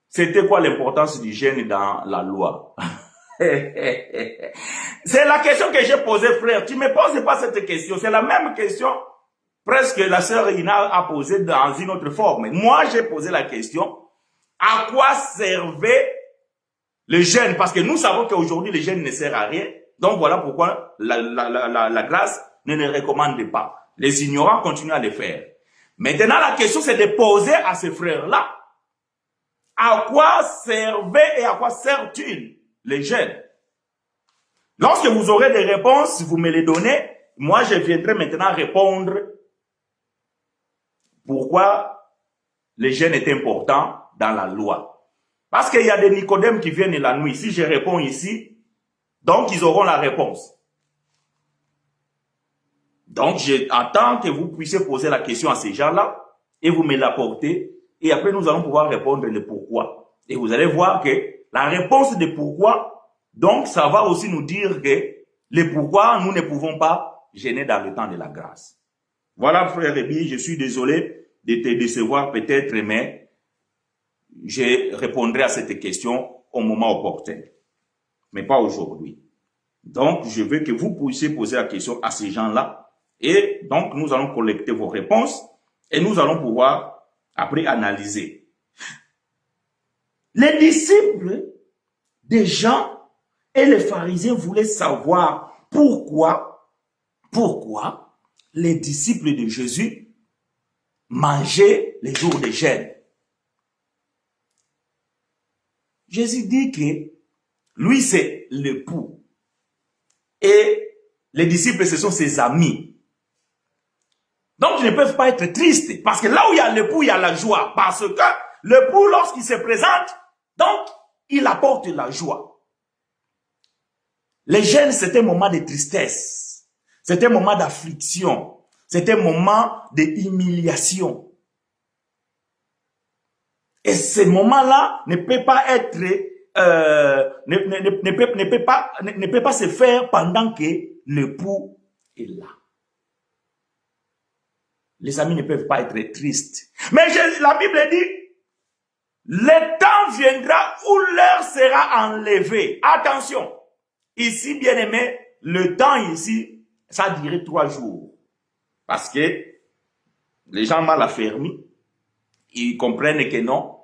C'était quoi l'importance du gêne dans la loi? C'est la question que j'ai posée, frère. Tu ne me poses pas cette question. C'est la même question presque la sœur Ina a posée dans une autre forme. Moi, j'ai posé la question, à quoi servait le gêne? Parce que nous savons qu'aujourd'hui, le gêne ne sert à rien. Donc, voilà pourquoi la grâce ne le recommande pas. Les ignorants continuent à le faire. Maintenant, la question, c'est de poser à ces frères-là, à quoi servait et à quoi sert-il le gêne? Lorsque vous aurez des réponses, vous me les donnez. Moi, je viendrai maintenant répondre pourquoi le gêne est important dans la loi. Parce qu'il y a des Nicodèmes qui viennent la nuit. Si je réponds ici, donc ils auront la réponse. Donc, j'attends que vous puissiez poser la question à ces gens-là et vous me l'apportez. Et après, nous allons pouvoir répondre le pourquoi. Et vous allez voir que la réponse de pourquoi, donc, ça va aussi nous dire que le pourquoi, nous ne pouvons pas gêner dans le temps de la grâce. Voilà, frère Rébi, je suis désolé de te décevoir peut-être, mais je répondrai à cette question au moment opportun. Mais pas aujourd'hui. Donc, je veux que vous puissiez poser la question à ces gens-là. Et donc, nous allons collecter vos réponses et nous allons pouvoir après analyser. Les disciples des Jean et les pharisiens voulaient savoir pourquoi les disciples de Jésus mangeaient les jours de jeûne. Jésus dit que lui, c'est l'époux. Et les disciples, ce sont ses amis. Donc, ils ne peuvent pas être tristes. Parce que là où il y a l'époux, il y a la joie. Parce que l'époux, lorsqu'il se présente, donc, il apporte la joie. Les jeûnes, c'est un moment de tristesse. C'est un moment d'affliction. C'est un moment d'humiliation. Et ce moment-là ne peut pas être, ne peut pas se faire pendant que l'époux est là. Les amis ne peuvent pas être tristes. Mais la Bible dit, le temps viendra où l'heure sera enlevée. Attention, ici, bien aimé, le temps ici, ça dirait 3 jours. Parce que les gens mal affermis, ils comprennent que non.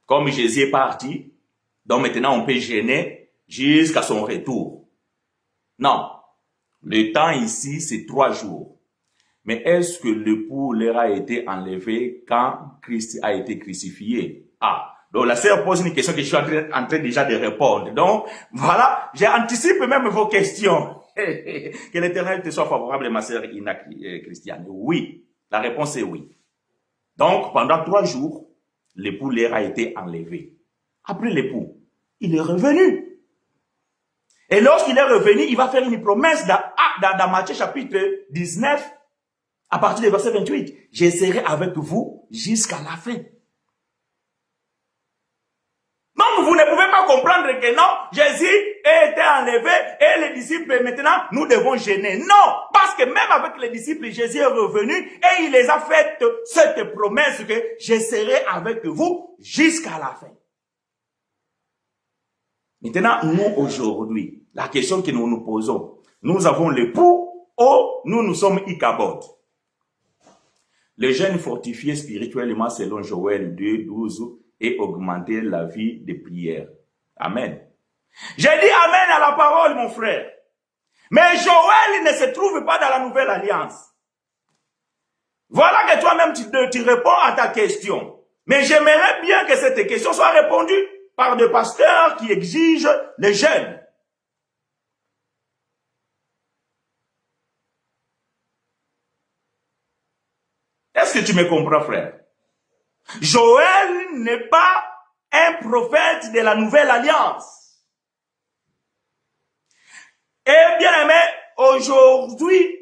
Comme Jésus est parti, donc maintenant on peut gêner jusqu'à son retour. Non, le temps ici, c'est 3 jours. Mais est-ce que l'époux leur a été enlevé quand Christ a été crucifié? Ah, donc la sœur pose une question que je suis en train déjà de répondre. Donc, voilà, j'anticipe même vos questions. Que l'Éternel te soit favorable, ma sœur Ina Christiane. Oui, la réponse est oui. Donc, pendant 3 jours, l'époux leur a été enlevé. Après l'époux, il est revenu. Et lorsqu'il est revenu, il va faire une promesse dans Matthieu chapitre 19, à partir du verset 28. Je serai avec vous jusqu'à la fin. Donc, vous ne pouvez pas comprendre que non, Jésus a été enlevé et les disciples, maintenant, nous devons gêner. Non, parce que même avec les disciples, Jésus est revenu et il les a fait cette promesse que je serai avec vous jusqu'à la fin. Maintenant, nous, aujourd'hui, la question que nous nous posons, nous avons l'époux ou nous sommes Ichabod. Les jeunes fortifiés spirituellement selon Joël 2, 12 et augmenter la vie de prière. Amen. J'ai dit Amen à la parole, mon frère. Mais Joël ne se trouve pas dans la nouvelle alliance. Voilà que toi-même tu réponds à ta question. Mais j'aimerais bien que cette question soit répondue par des pasteurs qui exigent les jeunes. Est-ce que tu me comprends, frère? Joël n'est pas un prophète de la nouvelle alliance. Et bien aimé, aujourd'hui,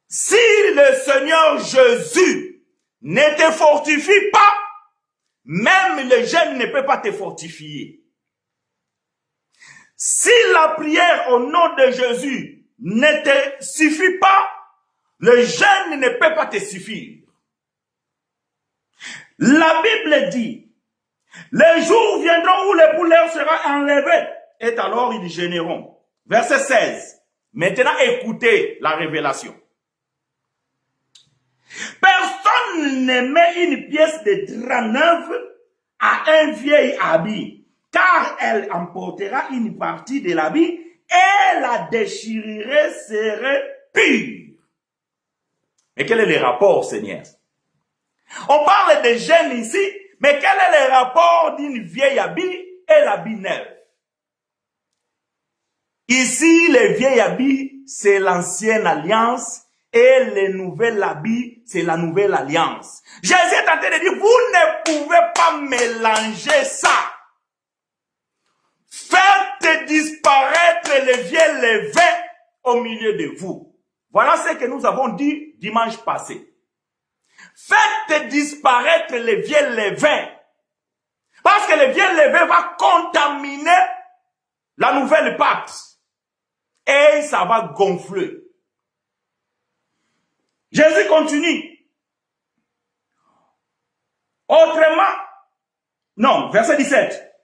si le Seigneur Jésus ne te fortifie pas, même le jeûne ne peut pas te fortifier. Si la prière au nom de Jésus ne te suffit pas, le jeûne ne peut pas te suffire. La Bible dit, les jours viendront où les poulets seront enlevés, et alors ils gêneront. Verset 16. Maintenant, écoutez la révélation. Personne ne met une pièce de drap neuf à un vieil habit, car elle emportera une partie de l'habit et la déchirerait serait pure. Mais quel est le rapport, Seigneur? On parle de jeunes ici, mais quel est le rapport d'une vieille habit et l'habit neuf? Ici, le vieil habit, c'est l'ancienne alliance et le nouvel habit, c'est la nouvelle alliance. Jésus est en train de dire, vous ne pouvez pas mélanger ça. Faites disparaître le vieux levain au milieu de vous. Voilà ce que nous avons dit dimanche passé. Faites disparaître le vieux levain. Parce que le vieux levain va contaminer la nouvelle pâte. Et ça va gonfler. Jésus continue. Autrement, non, verset 17.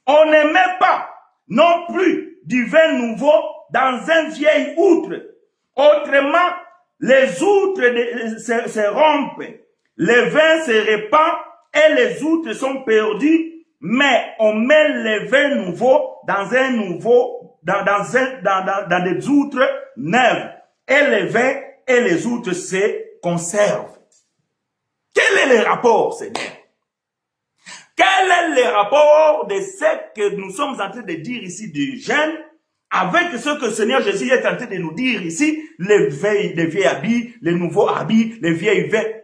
On ne met pas non plus du vin nouveau dans un vieil outre. Autrement, les outres se rompent, le vin se répand et les outres sont perdus, mais on met le vin nouveau dans des outres neuves et le vin et les outres se conservent. Quel est le rapport, Seigneur? Quel est le rapport de ce que nous sommes en train de dire ici de jeûne avec ce que le Seigneur Jésus est en train de nous dire ici, les vieilles habits, les nouveaux habits, les vieilles vêtements?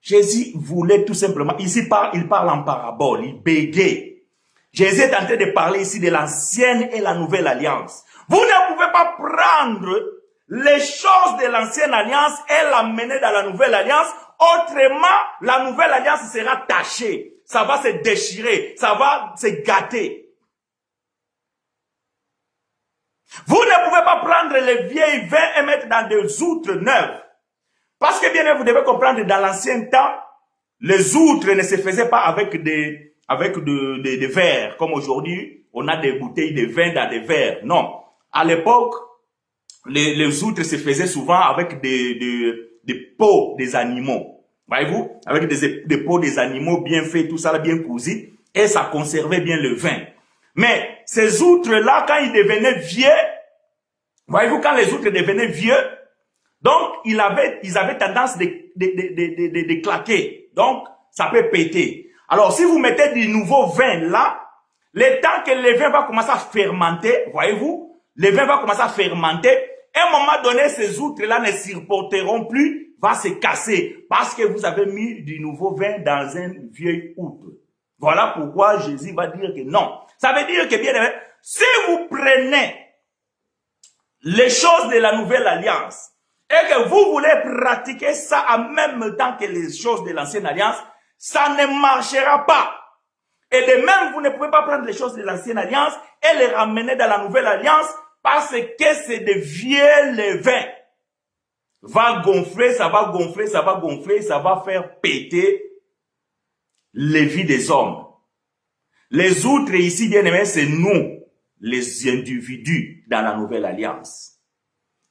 Jésus voulait tout simplement, ici il parle en parabole, il bégait. Jésus est en train de parler ici de l'ancienne et la nouvelle alliance. Vous ne pouvez pas prendre les choses de l'ancienne alliance et l'amener dans la nouvelle alliance. Autrement, la nouvelle alliance sera tachée. Ça va se déchirer. Ça va se gâter. Vous ne pouvez pas prendre les vieilles vins et mettre dans des outres neuves. Parce que bien, vous devez comprendre, dans l'ancien temps, les outres ne se faisaient pas avec des verres. Comme aujourd'hui, on a des bouteilles de vin dans des verres. Non. À l'époque, les outres se faisaient souvent avec des peaux des animaux. Voyez-vous? Avec des peaux des animaux bien faits, tout ça bien cousu. Et ça conservait bien le vin. Mais ces outres-là, quand ils devenaient vieux, voyez-vous, quand les outres devenaient vieux, donc ils avaient tendance de claquer. Donc, ça peut péter. Alors, si vous mettez du nouveau vin là, le temps que le vin va commencer à fermenter, voyez-vous, le vin va commencer à fermenter, à un moment donné, ces outres-là ne supporteront plus, va se casser, parce que vous avez mis du nouveau vin dans un vieil outre. Voilà pourquoi Jésus va dire que non. Ça veut dire que, bien aimé, si vous prenez les choses de la nouvelle alliance et que vous voulez pratiquer ça en même temps que les choses de l'ancienne alliance, ça ne marchera pas. Et de même, vous ne pouvez pas prendre les choses de l'ancienne alliance et les ramener dans la nouvelle alliance parce que c'est de vieux levain. Va gonfler, ça va gonfler, ça va gonfler, ça va faire péter les vies des hommes. Les autres ici, bien aimés, c'est nous, les individus dans la nouvelle alliance.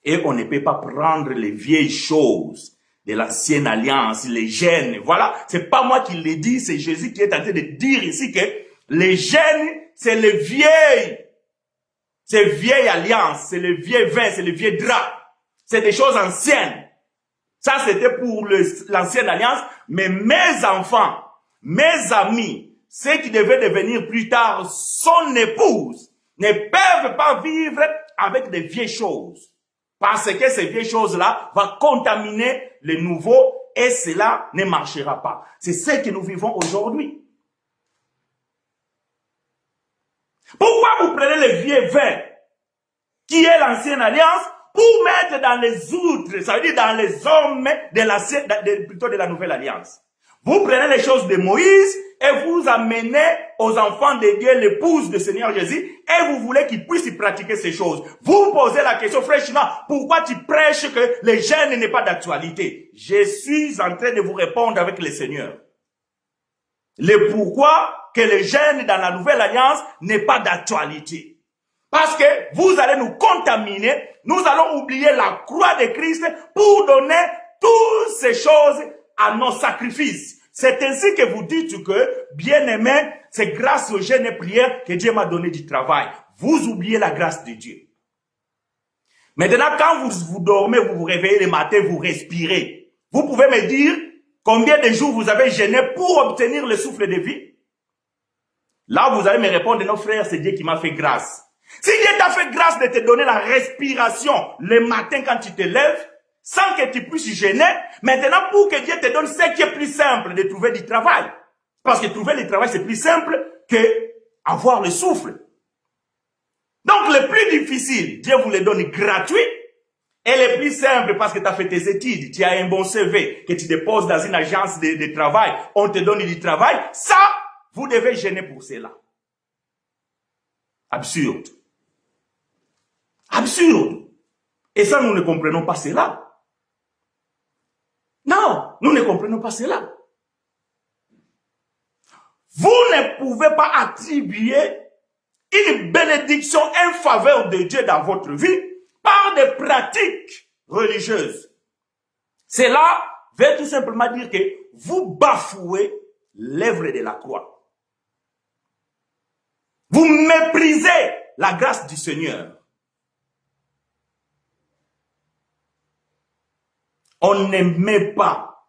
Et on ne peut pas prendre les vieilles choses de l'ancienne alliance, les gènes. Voilà, c'est pas moi qui le dis, c'est Jésus qui est en train de dire ici que les gènes, c'est les vieilles. C'est vieille alliance, c'est le vieux vin, c'est le vieux drap. C'est des choses anciennes. Ça, c'était pour l'ancienne alliance. Mais mes enfants, mes amis, ceux qui devaient devenir plus tard son épouse, ne peuvent pas vivre avec des vieilles choses. Parce que ces vieilles choses-là vont contaminer les nouveaux et cela ne marchera pas. C'est ce que nous vivons aujourd'hui. Pourquoi vous prenez le vieux vin qui est l'ancienne alliance pour mettre dans les outres, ça veut dire dans les hommes plutôt de la nouvelle alliance? Vous prenez les choses de Moïse et vous amenez aux enfants de Dieu l'épouse du Seigneur Jésus et vous voulez qu'ils puissent pratiquer ces choses. Vous posez la question fraîchement, pourquoi tu prêches que le jeûne n'est pas d'actualité? Je suis en train de vous répondre avec le Seigneur. Le pourquoi que le jeûne dans la nouvelle alliance n'est pas d'actualité. Parce que vous allez nous contaminer, nous allons oublier la croix de Christ pour donner toutes ces choses à nos sacrifices. C'est ainsi que vous dites que, bien-aimé, c'est grâce au jeûne et prière que Dieu m'a donné du travail. Vous oubliez la grâce de Dieu. Maintenant, quand vous dormez, vous vous réveillez le matin, vous respirez. Vous pouvez me dire combien de jours vous avez jeûné pour obtenir le souffle de vie? Là, vous allez me répondre, non frère, c'est Dieu qui m'a fait grâce. Si Dieu t'a fait grâce de te donner la respiration le matin quand tu te lèves, sans que tu puisses gêner, maintenant pour que Dieu te donne ce qui est plus simple de trouver du travail. Parce que trouver le travail, c'est plus simple que avoir le souffle. Donc le plus difficile, Dieu vous le donne gratuit. Et le plus simple, parce que tu as fait tes études, tu as un bon CV, que tu déposes dans une agence de travail, on te donne du travail, ça, vous devez gêner pour cela. Absurde. Absurde. Et ça, nous ne comprenons pas cela. Non, nous ne comprenons pas cela. Vous ne pouvez pas attribuer une bénédiction en faveur de Dieu dans votre vie par des pratiques religieuses. Cela veut tout simplement dire que vous bafouez l'œuvre de la croix. Vous méprisez la grâce du Seigneur. On ne met pas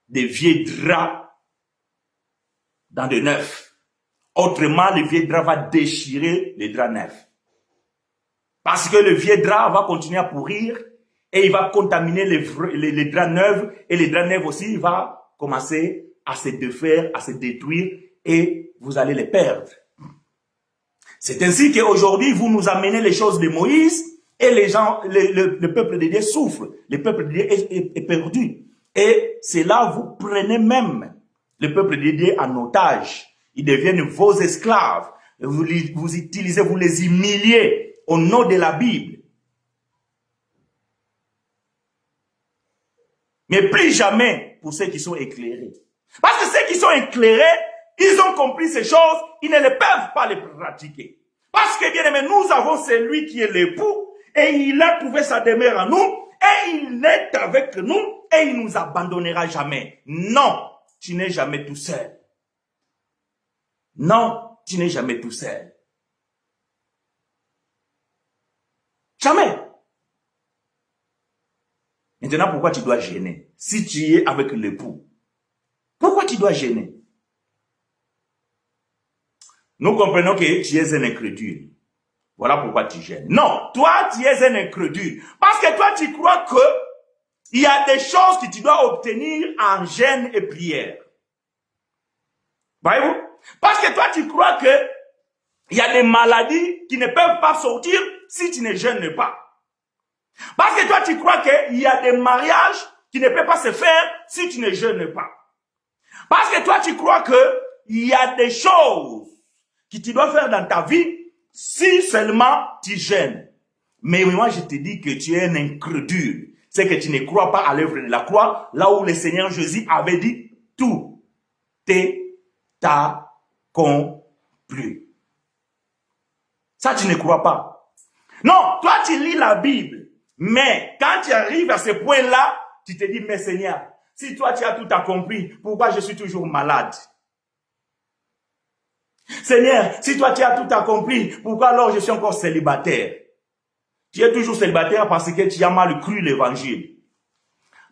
des vieux draps dans de neufs. Autrement, le vieux drap va déchirer les draps neufs. Parce que le vieux drap va continuer à pourrir et il va contaminer les draps neufs et les draps neufs aussi, il va commencer à se défaire, à se détruire et vous allez les perdre. C'est ainsi qu'aujourd'hui, vous nous amenez les choses de Moïse et les gens, le peuple de Dieu souffre. Le peuple de Dieu est perdu. Et c'est là vous prenez même le peuple de Dieu en otage. Ils deviennent vos esclaves. Vous utilisez, vous les humiliez au nom de la Bible. Mais plus jamais pour ceux qui sont éclairés. Parce que ceux qui sont éclairés, ils ont compris ces choses, ils ne les peuvent pas les pratiquer. Parce que bien aimé, nous avons celui qui est l'époux, et il a trouvé sa demeure en nous, et il est avec nous, et il nous abandonnera jamais. Non, tu n'es jamais tout seul. Non, tu n'es jamais tout seul. Jamais. Maintenant, pourquoi tu dois gêner? Si tu es avec l'époux, pourquoi tu dois gêner? Nous comprenons que tu es un incrédule. Voilà pourquoi tu gênes. Non, toi, tu es un incrédule. Parce que toi, tu crois que il y a des choses que tu dois obtenir en jeûne et prière. Voyez-vous? Parce que toi, tu crois que il y a des maladies qui ne peuvent pas sortir si tu ne jeûnes pas. Parce que toi, tu crois qu'il y a des mariages qui ne peuvent pas se faire si tu ne jeûnes pas. Parce que toi, tu crois qu'il y a des choses que tu dois faire dans ta vie si seulement tu jeûnes. Mais moi, je te dis que tu es un incrédule. C'est que tu ne crois pas à l'œuvre de la croix, là où le Seigneur Jésus avait dit, tout est t'a complu. Ça, tu ne crois pas. Non, toi, tu lis la Bible. Mais quand tu arrives à ce point-là, tu te dis, mais Seigneur, si toi, tu as tout accompli, pourquoi je suis toujours malade? Seigneur, si toi, tu as tout accompli, pourquoi alors je suis encore célibataire? Tu es toujours célibataire parce que tu as mal cru l'évangile.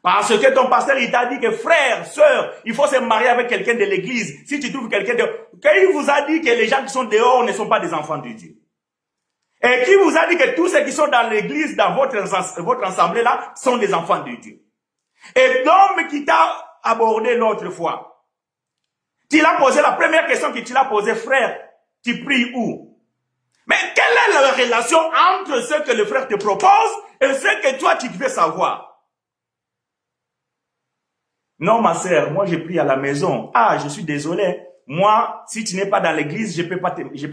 Parce que ton pasteur, il t'a dit que frère, sœur, il faut se marier avec quelqu'un de l'église. Si tu trouves quelqu'un de... Qui vous a dit que les gens qui sont dehors ne sont pas des enfants de Dieu? Et qui vous a dit que tous ceux qui sont dans l'église, dans votre assemblée là, sont des enfants de Dieu? Et l'homme qui t'a abordé l'autre fois, tu l'as posé la première question que tu l'as posée, frère, tu pries où? Mais quelle est la relation entre ce que le frère te propose et ce que toi tu veux savoir? Non, ma sœur, moi je prie à la maison. Ah, je suis désolé. Moi, si tu n'es pas dans l'église, je peux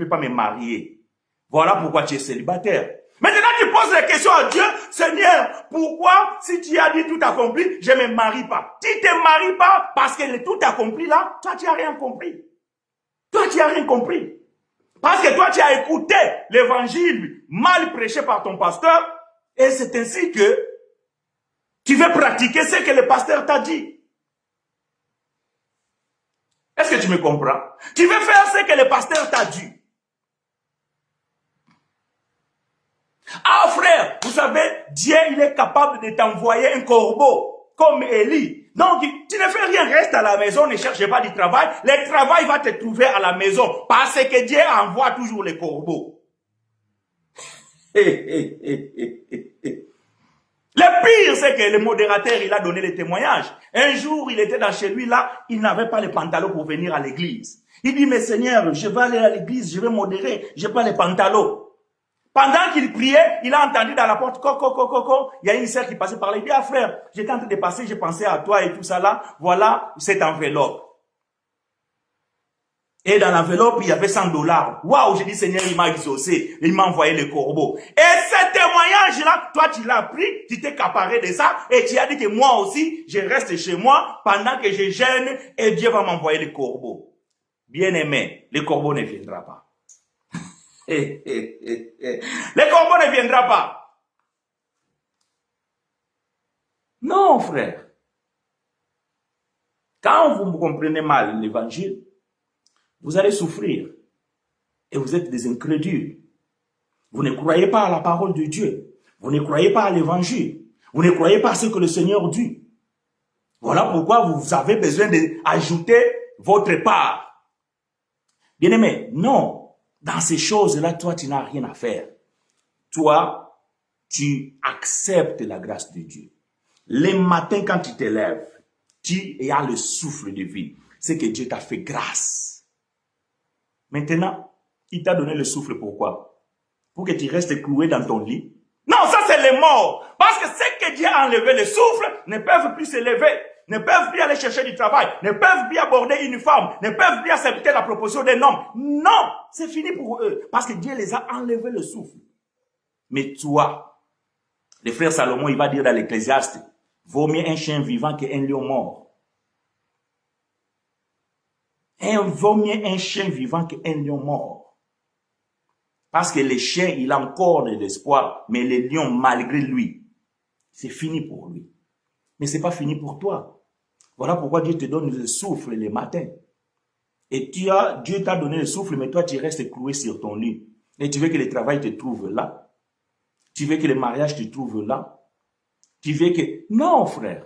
pas me marier. Voilà pourquoi tu es célibataire. Maintenant, tu poses la question à Dieu, Seigneur, pourquoi, si tu as dit tout accompli, je ne me marie pas? Tu ne te maries pas parce que le tout accompli là, toi, tu n'as rien compris. Toi, tu n'as rien compris. Parce que toi, tu as écouté l'évangile mal prêché par ton pasteur, et c'est ainsi que tu veux pratiquer ce que le pasteur t'a dit. Est-ce que tu me comprends? Tu veux faire ce que le pasteur t'a dit. Ah frère, vous savez, Dieu il est capable de t'envoyer un corbeau comme Élie. Donc tu ne fais rien, reste à la maison, ne cherche pas du travail. Le travail va te trouver à la maison parce que Dieu envoie toujours les corbeaux. Le pire, c'est que le modérateur, il a donné le témoignage. Un jour, il était dans chez lui là, il n'avait pas les pantalons pour venir à l'église. Il dit, mais Seigneur, je vais aller à l'église, je vais modérer, je n'ai pas les pantalons. Pendant qu'il priait, il a entendu dans la porte, coco, il y a une sœur qui passait par là. Il dit, ah frère, j'étais en train de passer, j'ai pensé à toi et tout ça là. Voilà cette enveloppe. Et dans l'enveloppe, il y avait $100. Waouh, j'ai dit, Seigneur, il m'a exaucé. Il m'a envoyé le corbeau. Et ce témoignage-là, toi, tu l'as pris, tu t'es caparé de ça, et tu as dit que moi aussi, je reste chez moi pendant que je gêne, et Dieu va m'envoyer le corbeau. Bien-aimé, le corbeau ne viendra pas. Le corbeau ne viendra pas. Non, frère. Quand vous comprenez mal l'évangile, vous allez souffrir. Et vous êtes des incrédules. Vous ne croyez pas à la parole de Dieu. Vous ne croyez pas à l'évangile. Vous ne croyez pas à ce que le Seigneur dit. Voilà pourquoi vous avez besoin d'ajouter votre part. Bien-aimé, non. Dans ces choses-là, toi, tu n'as rien à faire. Toi, tu acceptes la grâce de Dieu. Les matins, quand tu te lèves, tu as le souffle de vie. C'est que Dieu t'a fait grâce. Maintenant, il t'a donné le souffle pourquoi? Pour que tu restes cloué dans ton lit? Non, ça c'est les morts. Parce que ceux que Dieu a enlevé le souffle ne peuvent plus se lever, ne peuvent plus aller chercher du travail, ne peuvent plus aborder une femme, ne peuvent plus accepter la proposition d'un homme. Non, c'est fini pour eux. Parce que Dieu les a enlevé le souffle. Mais toi, le frère Salomon, il va dire dans l'Ecclésiaste, vaut mieux un chien vivant qu'un lion mort. Vaut mieux un chien vivant qu'un lion mort. Parce que le chien, il a encore de l'espoir, mais le lion, malgré lui, c'est fini pour lui. Mais c'est pas fini pour toi. Voilà pourquoi Dieu te donne le souffle les matins. Et Dieu t'a donné le souffle, mais toi, tu restes cloué sur ton lit. Et tu veux que le travail te trouve là. Tu veux que le mariage te trouve là. Tu veux que... Non, frère.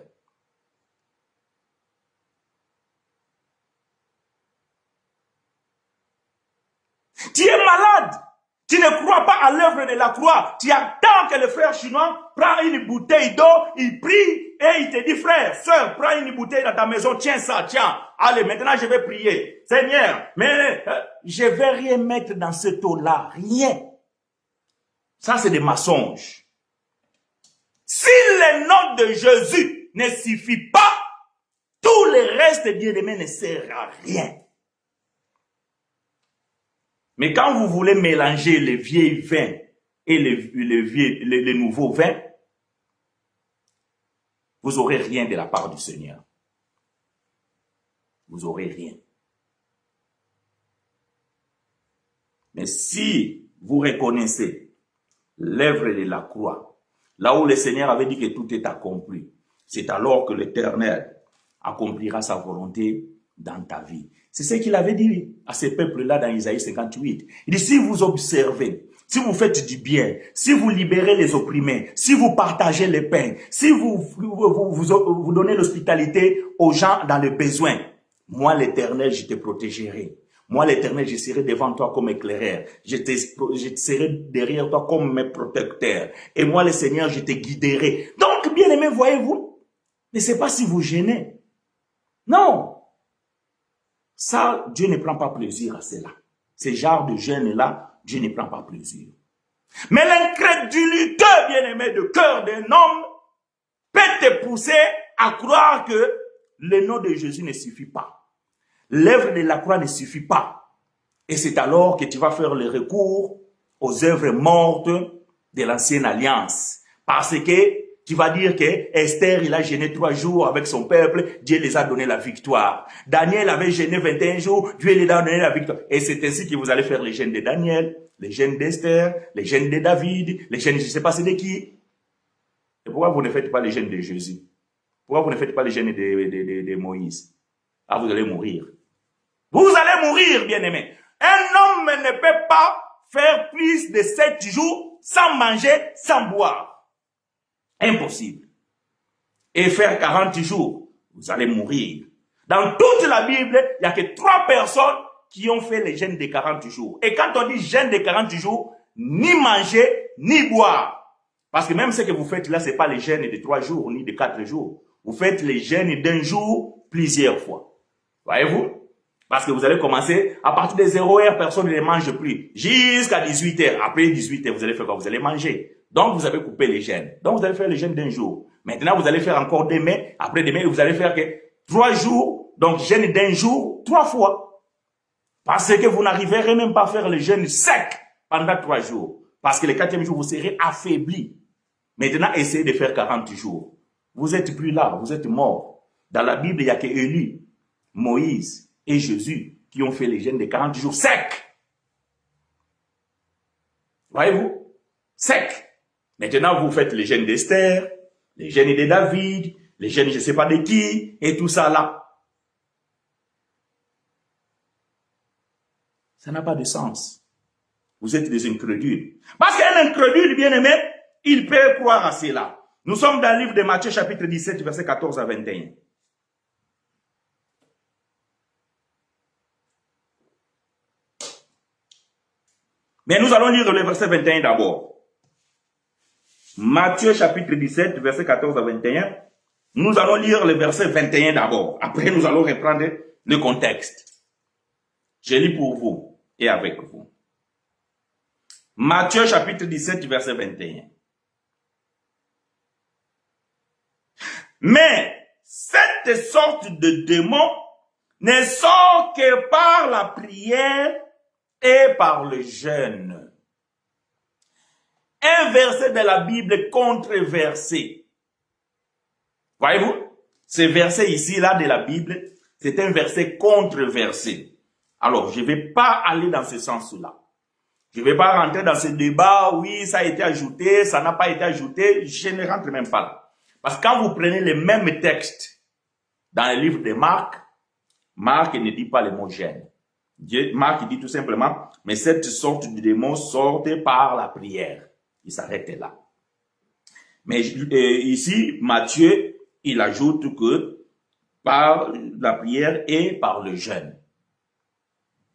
Tu es malade. Tu ne crois pas à l'œuvre de la croix. Tu attends que le frère chinois prend une bouteille d'eau, il prie et il te dit, frère, sœur, prends une bouteille dans ta maison, tiens ça, tiens. Allez, maintenant je vais prier. Seigneur, mais je vais rien mettre dans cette eau-là, rien. Ça, c'est des mensonges. Si le nom de Jésus ne suffit pas, tout le reste, Dieu de ne sert à rien. Mais quand vous voulez mélanger les vieilles vins et les nouveaux vins, vous n'aurez rien de la part du Seigneur. Vous n'aurez rien. Mais si vous reconnaissez l'œuvre de la croix, là où le Seigneur avait dit que tout est accompli, c'est alors que l'Éternel accomplira sa volonté dans ta vie. C'est ce qu'il avait dit à ces peuples-là dans Isaïe 58. Il dit, si vous observez, si vous faites du bien, si vous libérez les opprimés, si vous partagez les pains, si vous donnez l'hospitalité aux gens dans le besoin, moi l'Éternel, je te protégerai. Moi l'Éternel, je serai devant toi comme éclaireur. Je serai derrière toi comme mes protecteurs. Et moi le Seigneur, je te guiderai. Donc, bien aimé, voyez-vous, ne sais pas si vous gênez. Non. Ça, Dieu ne prend pas plaisir à cela. Ce genre de jeûne-là, Dieu ne prend pas plaisir. Mais l'incrédulité, bien-aimé, de cœur d'un homme peut te pousser à croire que le nom de Jésus ne suffit pas. L'œuvre de la croix ne suffit pas. Et c'est alors que tu vas faire le recours aux œuvres mortes de l'ancienne alliance. Parce que tu vas dire que Esther, il a jeûné 3 jours avec son peuple, Dieu les a donné la victoire. Daniel avait jeûné 21 jours, Dieu les a donné la victoire. Et c'est ainsi que vous allez faire les jeûnes de Daniel, les jeûnes d'Esther, les jeûnes de David, les jeûnes, je ne sais pas c'est de qui. Et pourquoi vous ne faites pas les jeûnes de Jésus? Pourquoi vous ne faites pas les jeûnes de Moïse? Ah, vous allez mourir. Vous allez mourir, bien-aimé. Un homme ne peut pas faire plus de 7 jours sans manger, sans boire. Impossible. Et faire 40 jours, vous allez mourir. Dans toute la Bible, il n'y a que 3 personnes qui ont fait les jeûnes de 40 jours. Et quand on dit jeûne de 40 jours, ni manger, ni boire. Parce que même ce que vous faites là, ce n'est pas les jeûnes de 3 jours, ni de 4 jours. Vous faites les jeûnes d'un jour plusieurs fois. Voyez-vous? Parce que vous allez commencer, à partir de 0 heure, personne ne mange plus. Jusqu'à 18 heures. Après 18 heures, vous allez faire quoi? Vous allez manger. Donc, vous avez coupé les jeûnes. Donc, vous allez faire les jeûnes d'un jour. Maintenant, vous allez faire encore demain. Après demain, vous allez faire que 3 jours. Donc, jeûne d'un jour, 3 fois. Parce que vous n'arriverez même pas à faire le jeûne sec pendant 3 jours. Parce que le 4e jour, vous serez affaibli. Maintenant, essayez de faire 40 jours. Vous n'êtes plus là, vous êtes mort. Dans la Bible, il n'y a que Élie, Moïse et Jésus qui ont fait les jeûnes de 40 jours secs. Voyez-vous? Secs. Maintenant, vous faites les jeûnes d'Esther, les jeûnes de David, les jeûnes je ne sais pas de qui, et tout ça là. Ça n'a pas de sens. Vous êtes des incrédules. Parce qu'un incrédule, bien-aimé, il peut croire à cela. Nous sommes dans le livre de Matthieu, chapitre 17, verset 14 à 21. Mais nous allons lire le verset 21 d'abord. Matthieu chapitre 17, verset 14 à 21. Nous allons lire le verset 21 d'abord. Après, nous allons reprendre le contexte. Je lis pour vous et avec vous. Matthieu chapitre 17, verset 21. Mais cette sorte de démon ne sort que par la prière et par le jeûne. Un verset de la Bible controversé. Voyez-vous? Ce verset ici, là, de la Bible, c'est un verset controversé. Alors, je ne vais pas aller dans ce sens-là. Je ne vais pas rentrer dans ce débat, oui, ça a été ajouté, ça n'a pas été ajouté, je ne rentre même pas là. Parce que quand vous prenez les mêmes textes dans le livre de Marc, Marc ne dit pas le mot jeûne. Marc dit tout simplement, mais cette sorte de démon sortait par la prière. Il s'arrête là. Mais ici, Matthieu, il ajoute que par la prière et par le jeûne.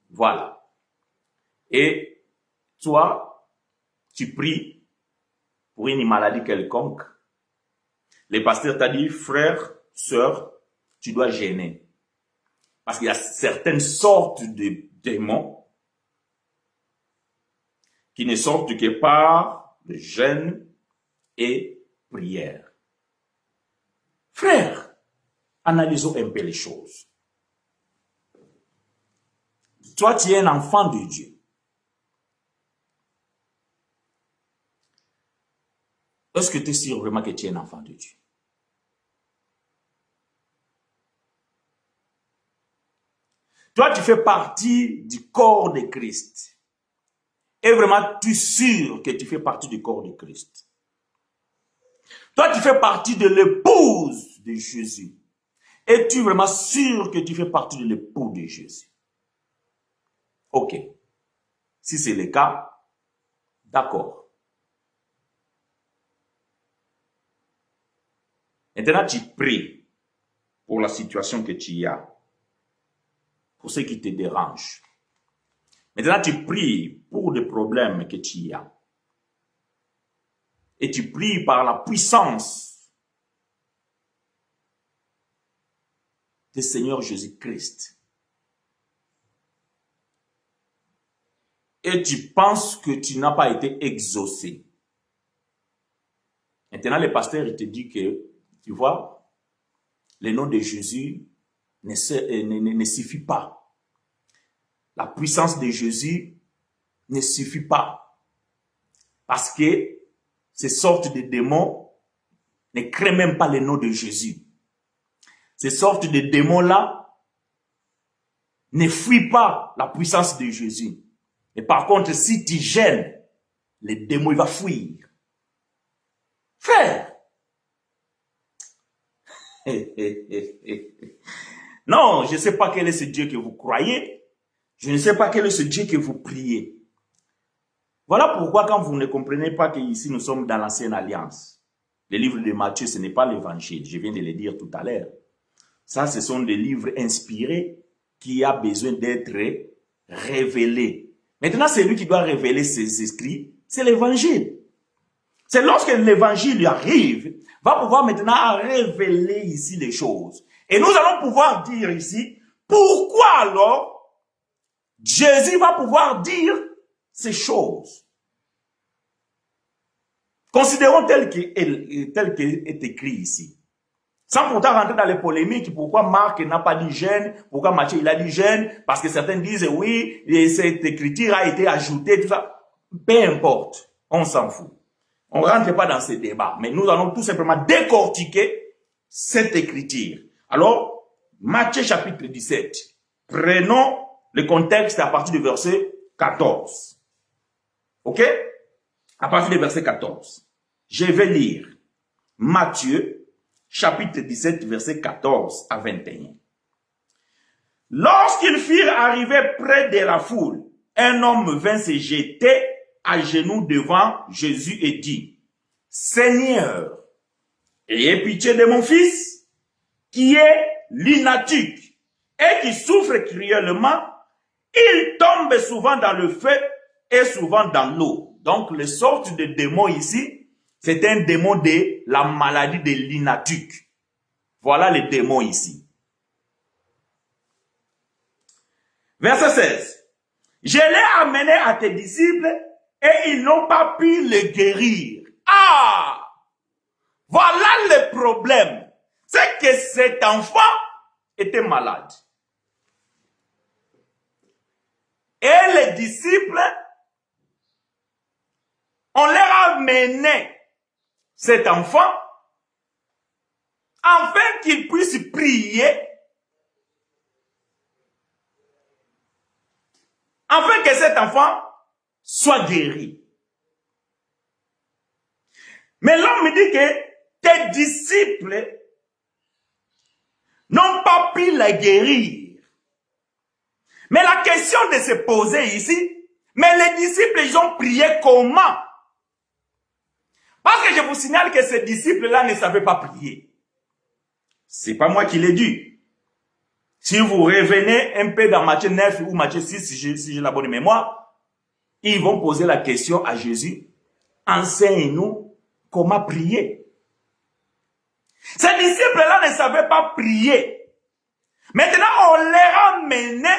Voilà. Et toi, tu pries pour une maladie quelconque. Le pasteur t'a dit, frère, sœur, tu dois jeûner. Parce qu'il y a certaines sortes de démons qui ne sortent que par le jeûne et prière. Frère, analysons un peu les choses. Toi, tu es un enfant de Dieu. Est-ce que tu es sûr vraiment que tu es un enfant de Dieu? Toi, tu fais partie du corps de Christ. et vraiment tu es sûr que tu fais partie du corps de Christ. Toi, tu fais partie de l'épouse de Jésus. Et tu es vraiment sûr que tu fais partie de l'époux de Jésus. Ok. Si c'est le cas, d'accord. Maintenant, tu pries pour la situation que tu as, pour ce qui te dérange. Maintenant, tu pries pour les problèmes que tu as. Et tu pries par la puissance du Seigneur Jésus-Christ. Et tu penses que tu n'as pas été exaucé. Maintenant, le pasteur, il te dit que, tu vois, le nom de Jésus ne suffit pas. La puissance de Jésus ne suffit pas. Parce que ces sortes de démons ne créent même pas le nom de Jésus. Ces sortes de démons-là ne fuient pas la puissance de Jésus. Et par contre, si tu gênes, le démon il va fuir. Frère! Non, je ne sais pas quel est ce Dieu que vous croyez. Je ne sais pas quel est ce Dieu que vous priez. Voilà pourquoi quand vous ne comprenez pas qu'ici nous sommes dans l'ancienne alliance, le livre de Matthieu, ce n'est pas l'évangile, je viens de le dire tout à l'heure. Ça, ce sont des livres inspirés qui ont besoin d'être révélés. Maintenant, c'est lui qui doit révéler ses écrits, c'est l'évangile. C'est lorsque l'évangile arrive, va pouvoir maintenant révéler ici les choses. Et nous allons pouvoir dire ici, pourquoi alors Jésus va pouvoir dire ces choses. Considérons tel qu'est écrit ici. Sans pourtant rentrer dans les polémiques, pourquoi Marc n'a pas dit jeûne, pourquoi Matthieu il a dit jeûne, parce que certains disent oui, cette écriture a été ajoutée, tout ça. Peu importe, on s'en fout. On ne rentre pas dans ces débats, mais nous allons tout simplement décortiquer cette écriture. Alors, Matthieu chapitre 17, prenons le contexte à partir du verset 14. Ok? À partir du verset 14. Je vais lire Matthieu chapitre 17, verset 14 à 21. Lorsqu'ils furent arrivés près de la foule, un homme vint se jeter à genoux devant Jésus et dit, Seigneur, ayez pitié de mon fils, qui est lunatique et qui souffre cruellement. Il tombe souvent dans le feu et souvent dans l'eau. Donc, les sortes de démons ici, c'est un démon de la maladie de lunatique. Voilà les démons ici. Verset 16. Je l'ai amené à tes disciples et ils n'ont pas pu le guérir. Ah! Voilà le problème. C'est que cet enfant était malade. Et les disciples, on leur a amené cet enfant afin qu'il puisse prier, afin que cet enfant soit guéri. Mais l'homme me dit que tes disciples n'ont pas pu la guérir. Mais la question de se poser ici, mais les disciples, ils ont prié comment? Parce que je vous signale que ces disciples-là ne savaient pas prier. C'est pas moi qui l'ai dit. Si vous revenez un peu dans Matthieu 9 ou Matthieu 6, si j'ai la bonne mémoire, ils vont poser la question à Jésus, enseigne-nous comment prier. Ces disciples-là ne savaient pas prier. Maintenant, on leur a mené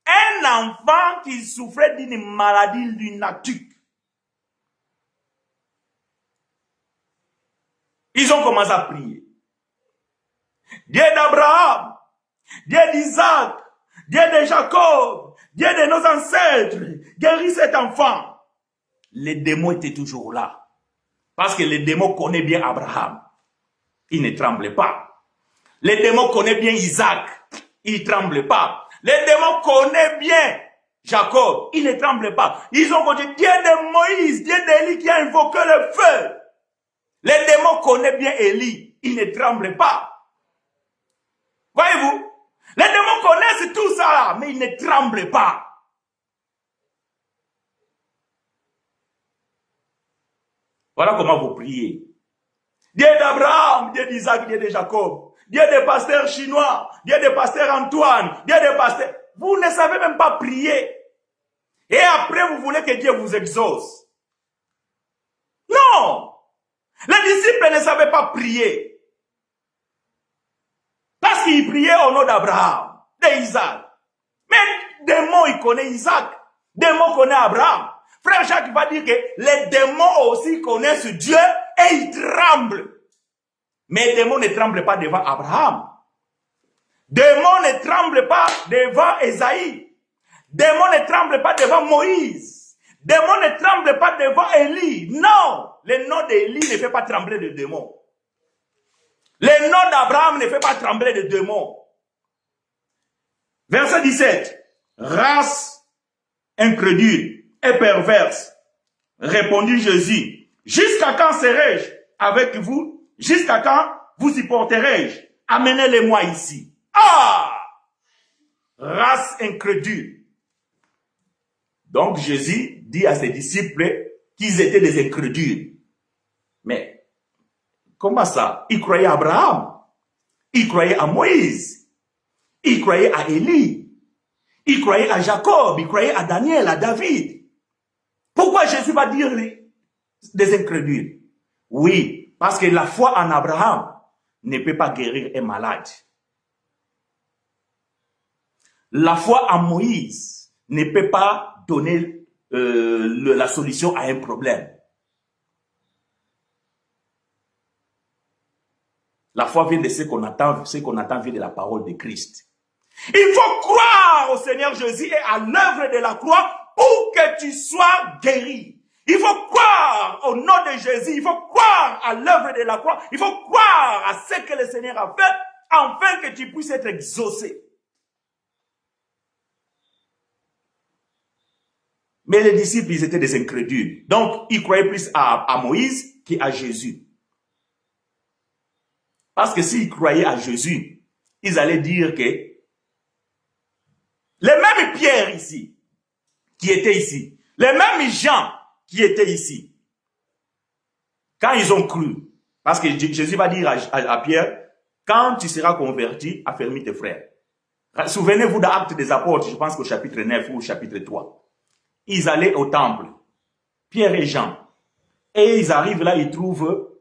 un enfant qui souffrait d'une maladie lunatique. Ils ont commencé à prier. Dieu d'Abraham, Dieu d'Isaac, Dieu de Jacob, Dieu de nos ancêtres, guéris cet enfant. Les démons étaient toujours là. Parce que les démons connaissent bien Abraham. Il ne tremblait pas. Les démons connaissent bien Isaac. Il ne tremblait pas. Les démons connaissent bien Jacob, il ne tremble pas. Ils ont dit, Dieu de Moïse, Dieu d'Élie qui a invoqué le feu. Les démons connaissent bien Élie, il ne tremble pas. Voyez-vous? Les démons connaissent tout ça, mais ils ne tremblent pas. Voilà comment vous priez. Dieu d'Abraham, Dieu d'Isaac, Dieu de Jacob, Dieu des pasteurs chinois, Dieu des pasteurs Antoine, Dieu des pasteurs... Vous ne savez même pas prier. Et après, vous voulez que Dieu vous exauce. Non! Les disciples ne savaient pas prier. Parce qu'ils priaient au nom d'Abraham, d'Isaac. Mais démons, ils connaissent Isaac. Démons connaissent Abraham. Frère Jacques va dire que les démons aussi connaissent Dieu et ils tremblent. Mais les démons ne tremblent pas devant Abraham. Démons ne tremblent pas devant Esaïe. Démons ne tremblent pas devant Moïse. Démons ne tremblent pas devant Élie. Non, le nom d'Élie ne fait pas trembler de démons. Le nom d'Abraham ne fait pas trembler de démons. Verset 17. Race incrédule et perverse, répondit Jésus. Jusqu'à quand serai-je avec vous? Jusqu'à quand vous supporterai-je? Amenez-les-moi ici. Ah! Race incrédule. Donc Jésus dit à ses disciples qu'ils étaient des incrédules. Mais comment ça? Ils croyaient à Abraham. Ils croyaient à Moïse. Ils croyaient à Élie. Ils croyaient à Jacob. Ils croyaient à Daniel, à David. Pourquoi Jésus va dire des incrédules? Oui, parce que la foi en Abraham ne peut pas guérir un malade. La foi en Moïse ne peut pas donner la solution à un problème. La foi vient de ce qu'on attend vient de la parole de Christ. Il faut croire au Seigneur Jésus et à l'œuvre de la croix pour que tu sois guéri. Il faut croire au nom de Jésus, il faut croire à l'œuvre de la croix, il faut croire à ce que le Seigneur a fait, afin que tu puisses être exaucé. Mais les disciples, ils étaient des incrédules. Donc, ils croyaient plus à Moïse qu'à Jésus. Parce que s'ils croyaient à Jésus, ils allaient dire que les mêmes Pierre ici, qui étaient ici, les mêmes Jean qui étaient ici, quand ils ont cru, parce que Jésus va dire à Pierre, quand tu seras converti, affermis tes frères. Souvenez-vous d'Actes des Apôtres, je pense qu'au chapitre 9 ou au chapitre 3. Ils allaient au temple, Pierre et Jean, et ils arrivent là, ils trouvent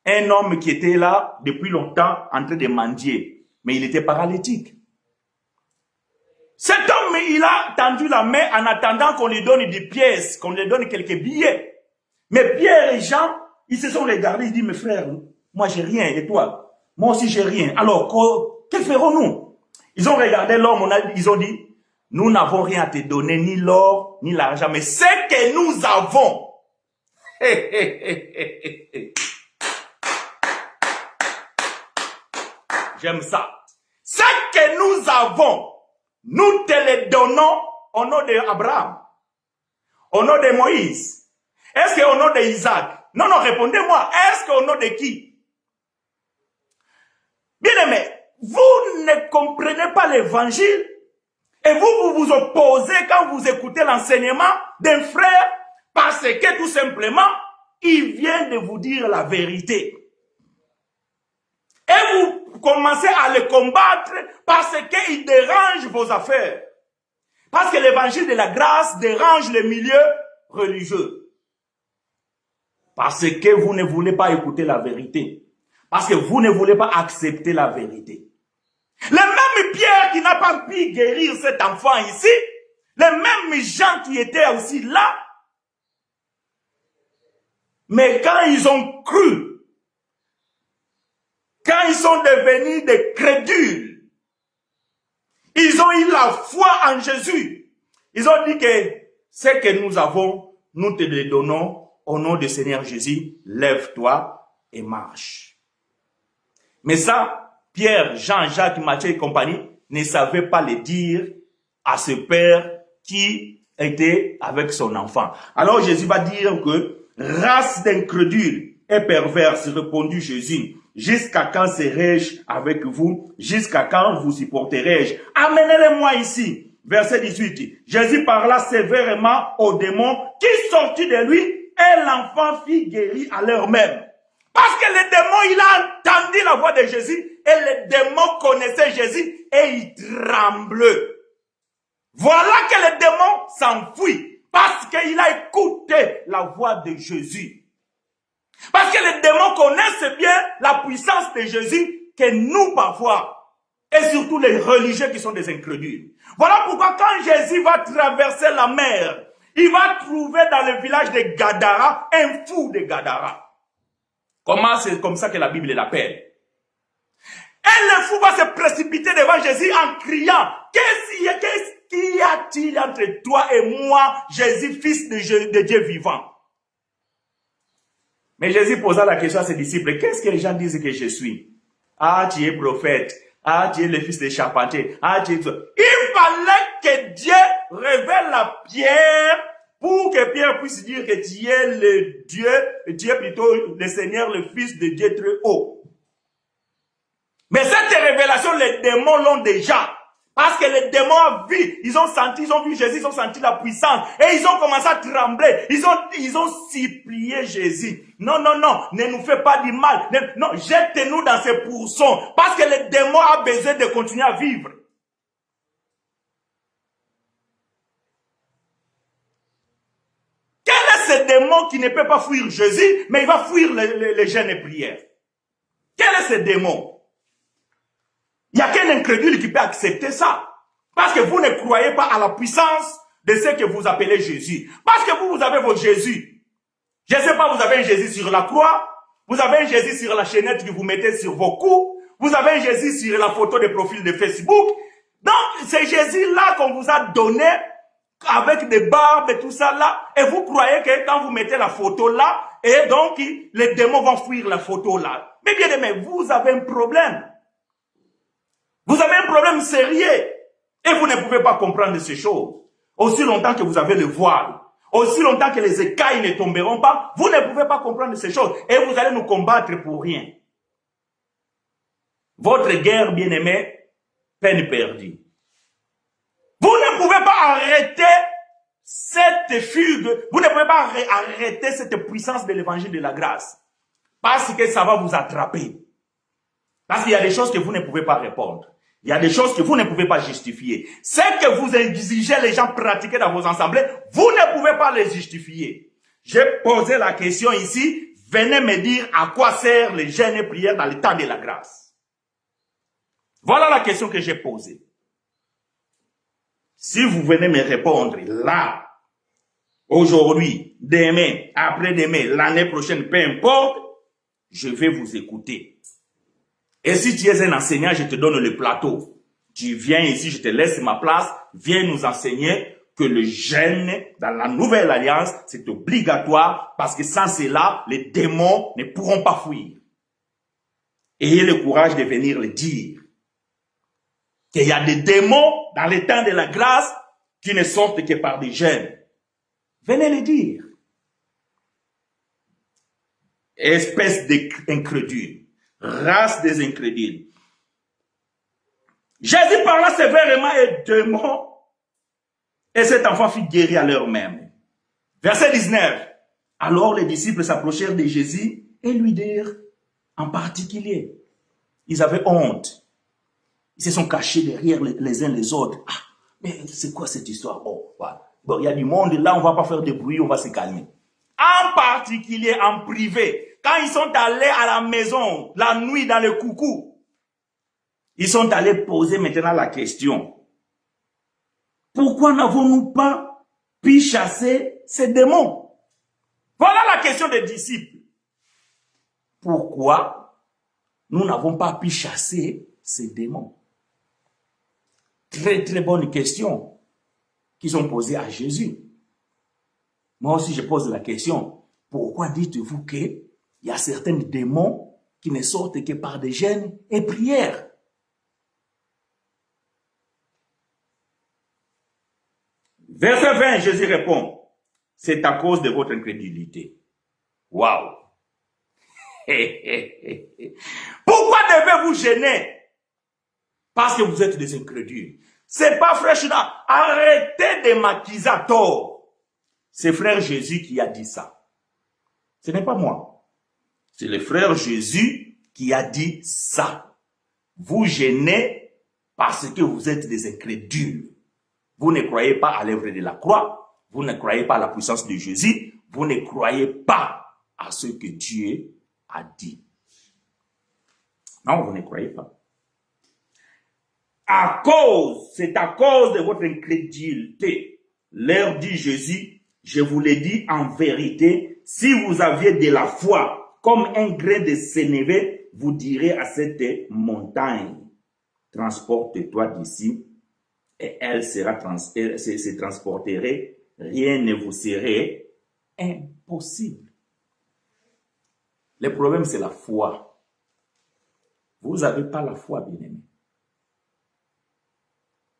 un homme qui était là depuis longtemps en train de mendier, mais il était paralytique. Cet homme, il a tendu la main en attendant qu'on lui donne des pièces, qu'on lui donne quelques billets. Mais Pierre et Jean, ils se sont regardés, ils disent, mes frères, moi j'ai rien, et toi? Moi aussi j'ai rien. Alors, que ferons-nous? Ils ont regardé l'homme, ils ont dit, nous n'avons rien à te donner, ni l'or, ni l'argent, mais ce que nous avons. J'aime ça. Ce que nous avons, nous te le donnons au nom d'Abraham, au nom de Moïse. Est-ce qu'au nom d'Isaac? Non, non, répondez-moi. Est-ce qu'au nom de qui? Bien aimé, vous ne comprenez pas l'évangile et vous vous opposez quand vous écoutez l'enseignement d'un frère parce que tout simplement, il vient de vous dire la vérité. Et vous commencez à le combattre parce qu'il dérange vos affaires. Parce que l'évangile de la grâce dérange les milieux religieux. Parce que vous ne voulez pas écouter la vérité. Parce que vous ne voulez pas accepter la vérité. Le même Pierre qui n'a pas pu guérir cet enfant ici, les mêmes gens qui étaient aussi là, mais quand ils ont cru, quand ils sont devenus des crédules, ils ont eu la foi en Jésus. Ils ont dit que ce que nous avons, nous te le donnons au nom du Seigneur Jésus. Lève-toi et marche. Mais ça, Pierre, Jean, Jacques, Matthieu et compagnie ne savaient pas le dire à ce père qui était avec son enfant. Alors Jésus va dire que race d'incrédules et perverse, répondit Jésus, jusqu'à quand serai-je avec vous? Jusqu'à quand vous supporterai-je? Amenez-les-moi ici. Verset 18. Jésus parla sévèrement aux démons qui sortit de lui et l'enfant fut guéri à l'heure même. Parce que les démons, il a entendu la voix de Jésus et les démons connaissaient Jésus et ils tremblaient. Voilà que les démons s'enfuient parce qu'il a écouté la voix de Jésus. Parce que les démons connaissent bien la puissance de Jésus que nous parfois, et surtout les religieux qui sont des incrédules. Voilà pourquoi quand Jésus va traverser la mer, il va trouver dans le village de Gadara un fou de Gadara. Comment c'est comme ça que la Bible l'appelle? Et le fou va se précipiter devant Jésus en criant, qu'y a-t-il entre toi et moi, Jésus, fils de Dieu vivant? Mais Jésus posa la question à ses disciples, qu'est-ce que les gens disent que je suis? Ah, tu es prophète. Ah, tu es le fils de charpentier. Ah, tu es... Il fallait que Dieu révèle la pierre pour que Pierre puisse dire que tu es le Dieu plutôt le Seigneur, le fils de Dieu très haut. Mais cette révélation, les démons l'ont déjà. Parce que les démons ont vu, ils ont vu Jésus, ils ont senti la puissance. Et ils ont commencé à trembler. Ils ont supplié Jésus. Non, non, non, ne nous fais pas du mal. Non, jette-nous dans ces pourçons. Parce que les démons ont besoin de continuer à vivre. Quel est ce démon qui ne peut pas fuir Jésus, mais il va fuir les jeûnes et prières? Quel est ce démon? Il n'y a qu'un incrédule qui peut accepter ça. Parce que vous ne croyez pas à la puissance de ce que vous appelez Jésus. Parce que vous avez votre Jésus. Je ne sais pas, vous avez un Jésus sur la croix. Vous avez un Jésus sur la chaînette que vous mettez sur vos coups. Vous avez un Jésus sur la photo de profil de Facebook. Donc, c'est Jésus-là qu'on vous a donné avec des barbes et tout ça là. Et vous croyez que quand vous mettez la photo là, et donc les démons vont fuir la photo là. Mais bien aimé, vous avez un problème. Vous avez un problème sérieux et vous ne pouvez pas comprendre ces choses. Aussi longtemps que vous avez le voile, aussi longtemps que les écailles ne tomberont pas, vous ne pouvez pas comprendre ces choses et vous allez nous combattre pour rien. Votre guerre, bien-aimée, peine perdue. Vous ne pouvez pas arrêter cette fugue, vous ne pouvez pas arrêter cette puissance de l'évangile de la grâce parce que ça va vous attraper. Parce qu'il y a des choses que vous ne pouvez pas répondre. Il y a des choses que vous ne pouvez pas justifier. Ce que vous exigez les gens pratiquer dans vos assemblées, vous ne pouvez pas les justifier. J'ai posé la question ici, venez me dire à quoi sert les jeûnes et prières dans le temps de la grâce. Voilà la question que j'ai posée. Si vous venez me répondre là, aujourd'hui, demain, après-demain, l'année prochaine, peu importe, je vais vous écouter. Et si tu es un enseignant, je te donne le plateau. Tu viens ici, je te laisse ma place. Viens nous enseigner que le jeûne dans la nouvelle alliance, c'est obligatoire parce que sans cela, les démons ne pourront pas fuir. Ayez le courage de venir le dire. Qu'il y a des démons dans le temps de la grâce qui ne sortent que par des jeûnes. Venez le dire. Espèce d'incrédule. Race des incrédules. Jésus parla sévèrement et démons, et cet enfant fut guéri à l'heure même. Verset 19. Alors les disciples s'approchèrent de Jésus et lui dirent, en particulier, ils avaient honte. Ils se sont cachés derrière les uns les autres. Ah, mais c'est quoi cette histoire? Oh, voilà. Bon, il y a du monde là, on va pas faire de bruit, on va se calmer. En particulier en privé. Quand ils sont allés à la maison, la nuit dans le coucou, ils sont allés poser maintenant la question. Pourquoi n'avons-nous pas pu chasser ces démons? Voilà la question des disciples. Pourquoi nous n'avons pas pu chasser ces démons? Très très bonne question qu'ils ont posée à Jésus. Moi aussi je pose la question. Pourquoi dites-vous que il y a certains démons qui ne sortent que par des jeûnes et prières? Verset 20, Jésus répond, c'est à cause de votre incrédulité. Waouh! Pourquoi devez-vous gêner? Parce que vous êtes des incrédules. C'est pas frère China. Arrêtez de m'accuser à tort. C'est frère Jésus qui a dit ça. Ce n'est pas moi. C'est le frère Jésus qui a dit ça. Vous gênez parce que vous êtes des incrédules. Vous ne croyez pas à l'œuvre de la croix. Vous ne croyez pas à la puissance de Jésus. Vous ne croyez pas à ce que Dieu a dit. Non, vous ne croyez pas. C'est à cause de votre incrédulité. Leur dit Jésus, je vous l'ai dit en vérité, si vous aviez de la foi, comme un grain de sénévé, vous direz à cette montagne, transporte-toi d'ici, et elle se transporterait, rien ne vous serait impossible. Le problème, c'est la foi. Vous n'avez pas la foi, bien-aimé.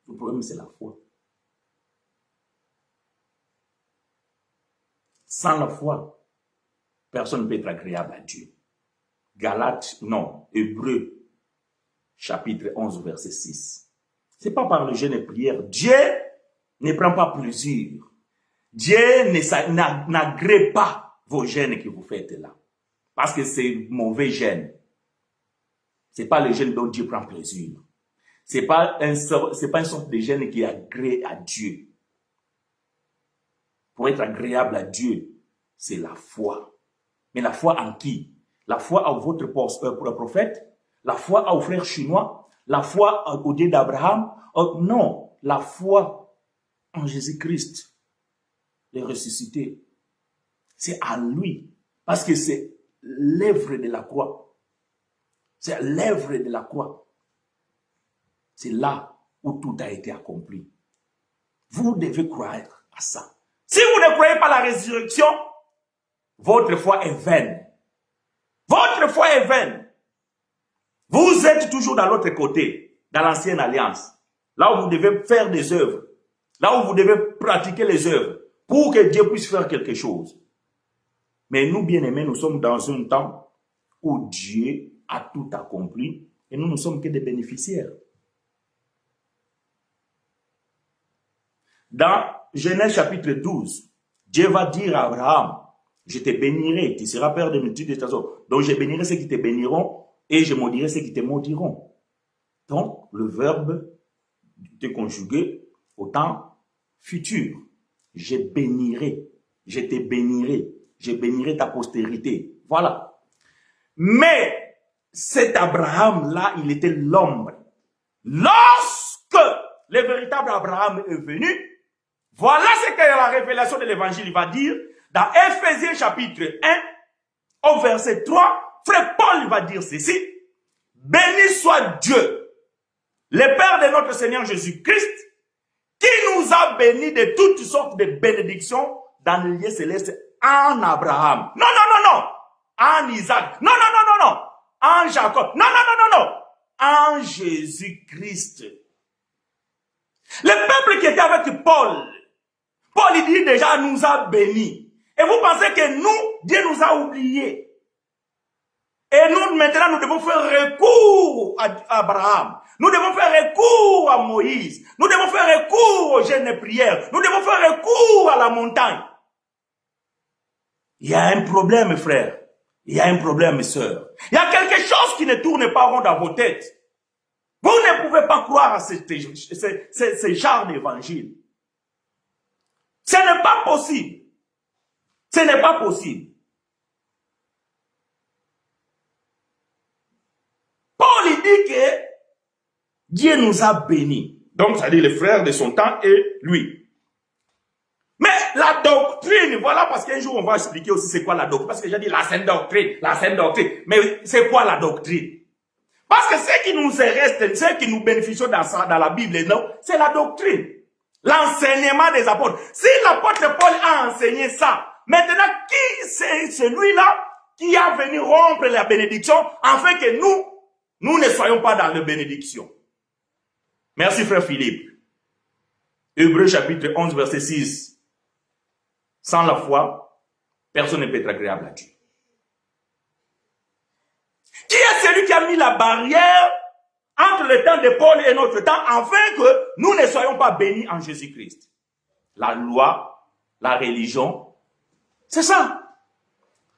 Le problème, c'est la foi. Sans la foi, personne ne peut être agréable à Dieu. Hébreux, chapitre 11, verset 6. Ce n'est pas par le jeûne et prière. Dieu ne prend pas plaisir. Dieu n'agrée pas vos jeûnes que vous faites là. Parce que c'est mauvais jeûne. Ce n'est pas le jeûne dont Dieu prend plaisir. Ce n'est pas une sorte de jeûne qui agrée à Dieu. Pour être agréable à Dieu, c'est la foi. Mais la foi en qui? La foi en votre prophète? La foi aux frères chinois? La foi au Dieu d'Abraham? Non, la foi en Jésus-Christ, le ressuscité. C'est à lui. Parce que c'est l'œuvre de la croix. C'est l'œuvre de la croix. C'est là où tout a été accompli. Vous devez croire à ça. Si vous ne croyez pas à la résurrection, votre foi est vaine. Votre foi est vaine. Vous êtes toujours dans l'autre côté, dans l'ancienne alliance. Là où vous devez faire des œuvres. Là où vous devez pratiquer les œuvres. Pour que Dieu puisse faire quelque chose. Mais nous, bien-aimés, nous sommes dans un temps où Dieu a tout accompli. Et nous ne sommes que des bénéficiaires. Dans Genèse chapitre 12, Dieu va dire à Abraham, je te bénirai, tu seras père de multitudes de trésors. Donc je bénirai ceux qui te béniront et je maudirai ceux qui te maudiront. Donc le verbe est conjugué au temps futur. Je bénirai, je te bénirai, je bénirai ta postérité. Voilà. Mais cet Abraham-là, il était l'homme. Lorsque le véritable Abraham est venu, voilà ce que la révélation de l'évangile va dire dans Éphésiens chapitre 1 au verset 3. Frère Paul va dire ceci. Béni soit Dieu, le Père de notre Seigneur Jésus-Christ, qui nous a bénis de toutes sortes de bénédictions dans le lieu céleste en Abraham. Non, non, non, non. En Isaac. Non, non, non, non, non. En Jacob. Non, non, non, non, non. En Jésus-Christ. Le peuple qui était avec Paul, Paul il dit déjà nous a bénis. Et vous pensez que nous, Dieu nous a oubliés. Et nous, maintenant, nous devons faire recours à Abraham. Nous devons faire recours à Moïse. Nous devons faire recours aux jeûnes et prières. Nous devons faire recours à la montagne. Il y a un problème, frère. Il y a un problème, sœur. Il y a quelque chose qui ne tourne pas rond dans vos têtes. Vous ne pouvez pas croire à ce genre d'évangile. Ce n'est pas possible. Ce n'est pas possible. Paul il dit que Dieu nous a bénis. Donc, ça dit les frères de son temps et lui. Mais la doctrine, voilà, parce qu'un jour on va expliquer aussi c'est quoi la doctrine. Parce que j'ai dit la sainte doctrine, la sainte doctrine. Mais c'est quoi la doctrine? Parce que ce qui nous reste, ce qui nous bénéficie dans la Bible, non, c'est la doctrine. L'enseignement des apôtres. Si l'apôtre Paul a enseigné ça, maintenant, qui c'est celui-là qui a venu rompre la bénédiction afin que nous ne soyons pas dans la bénédiction? Merci frère Philippe. Hébreux chapitre 11, verset 6. Sans la foi, personne ne peut être agréable à Dieu. Qui est celui qui a mis la barrière entre le temps de Paul et notre temps, afin que nous ne soyons pas bénis en Jésus-Christ? La loi, la religion, c'est ça.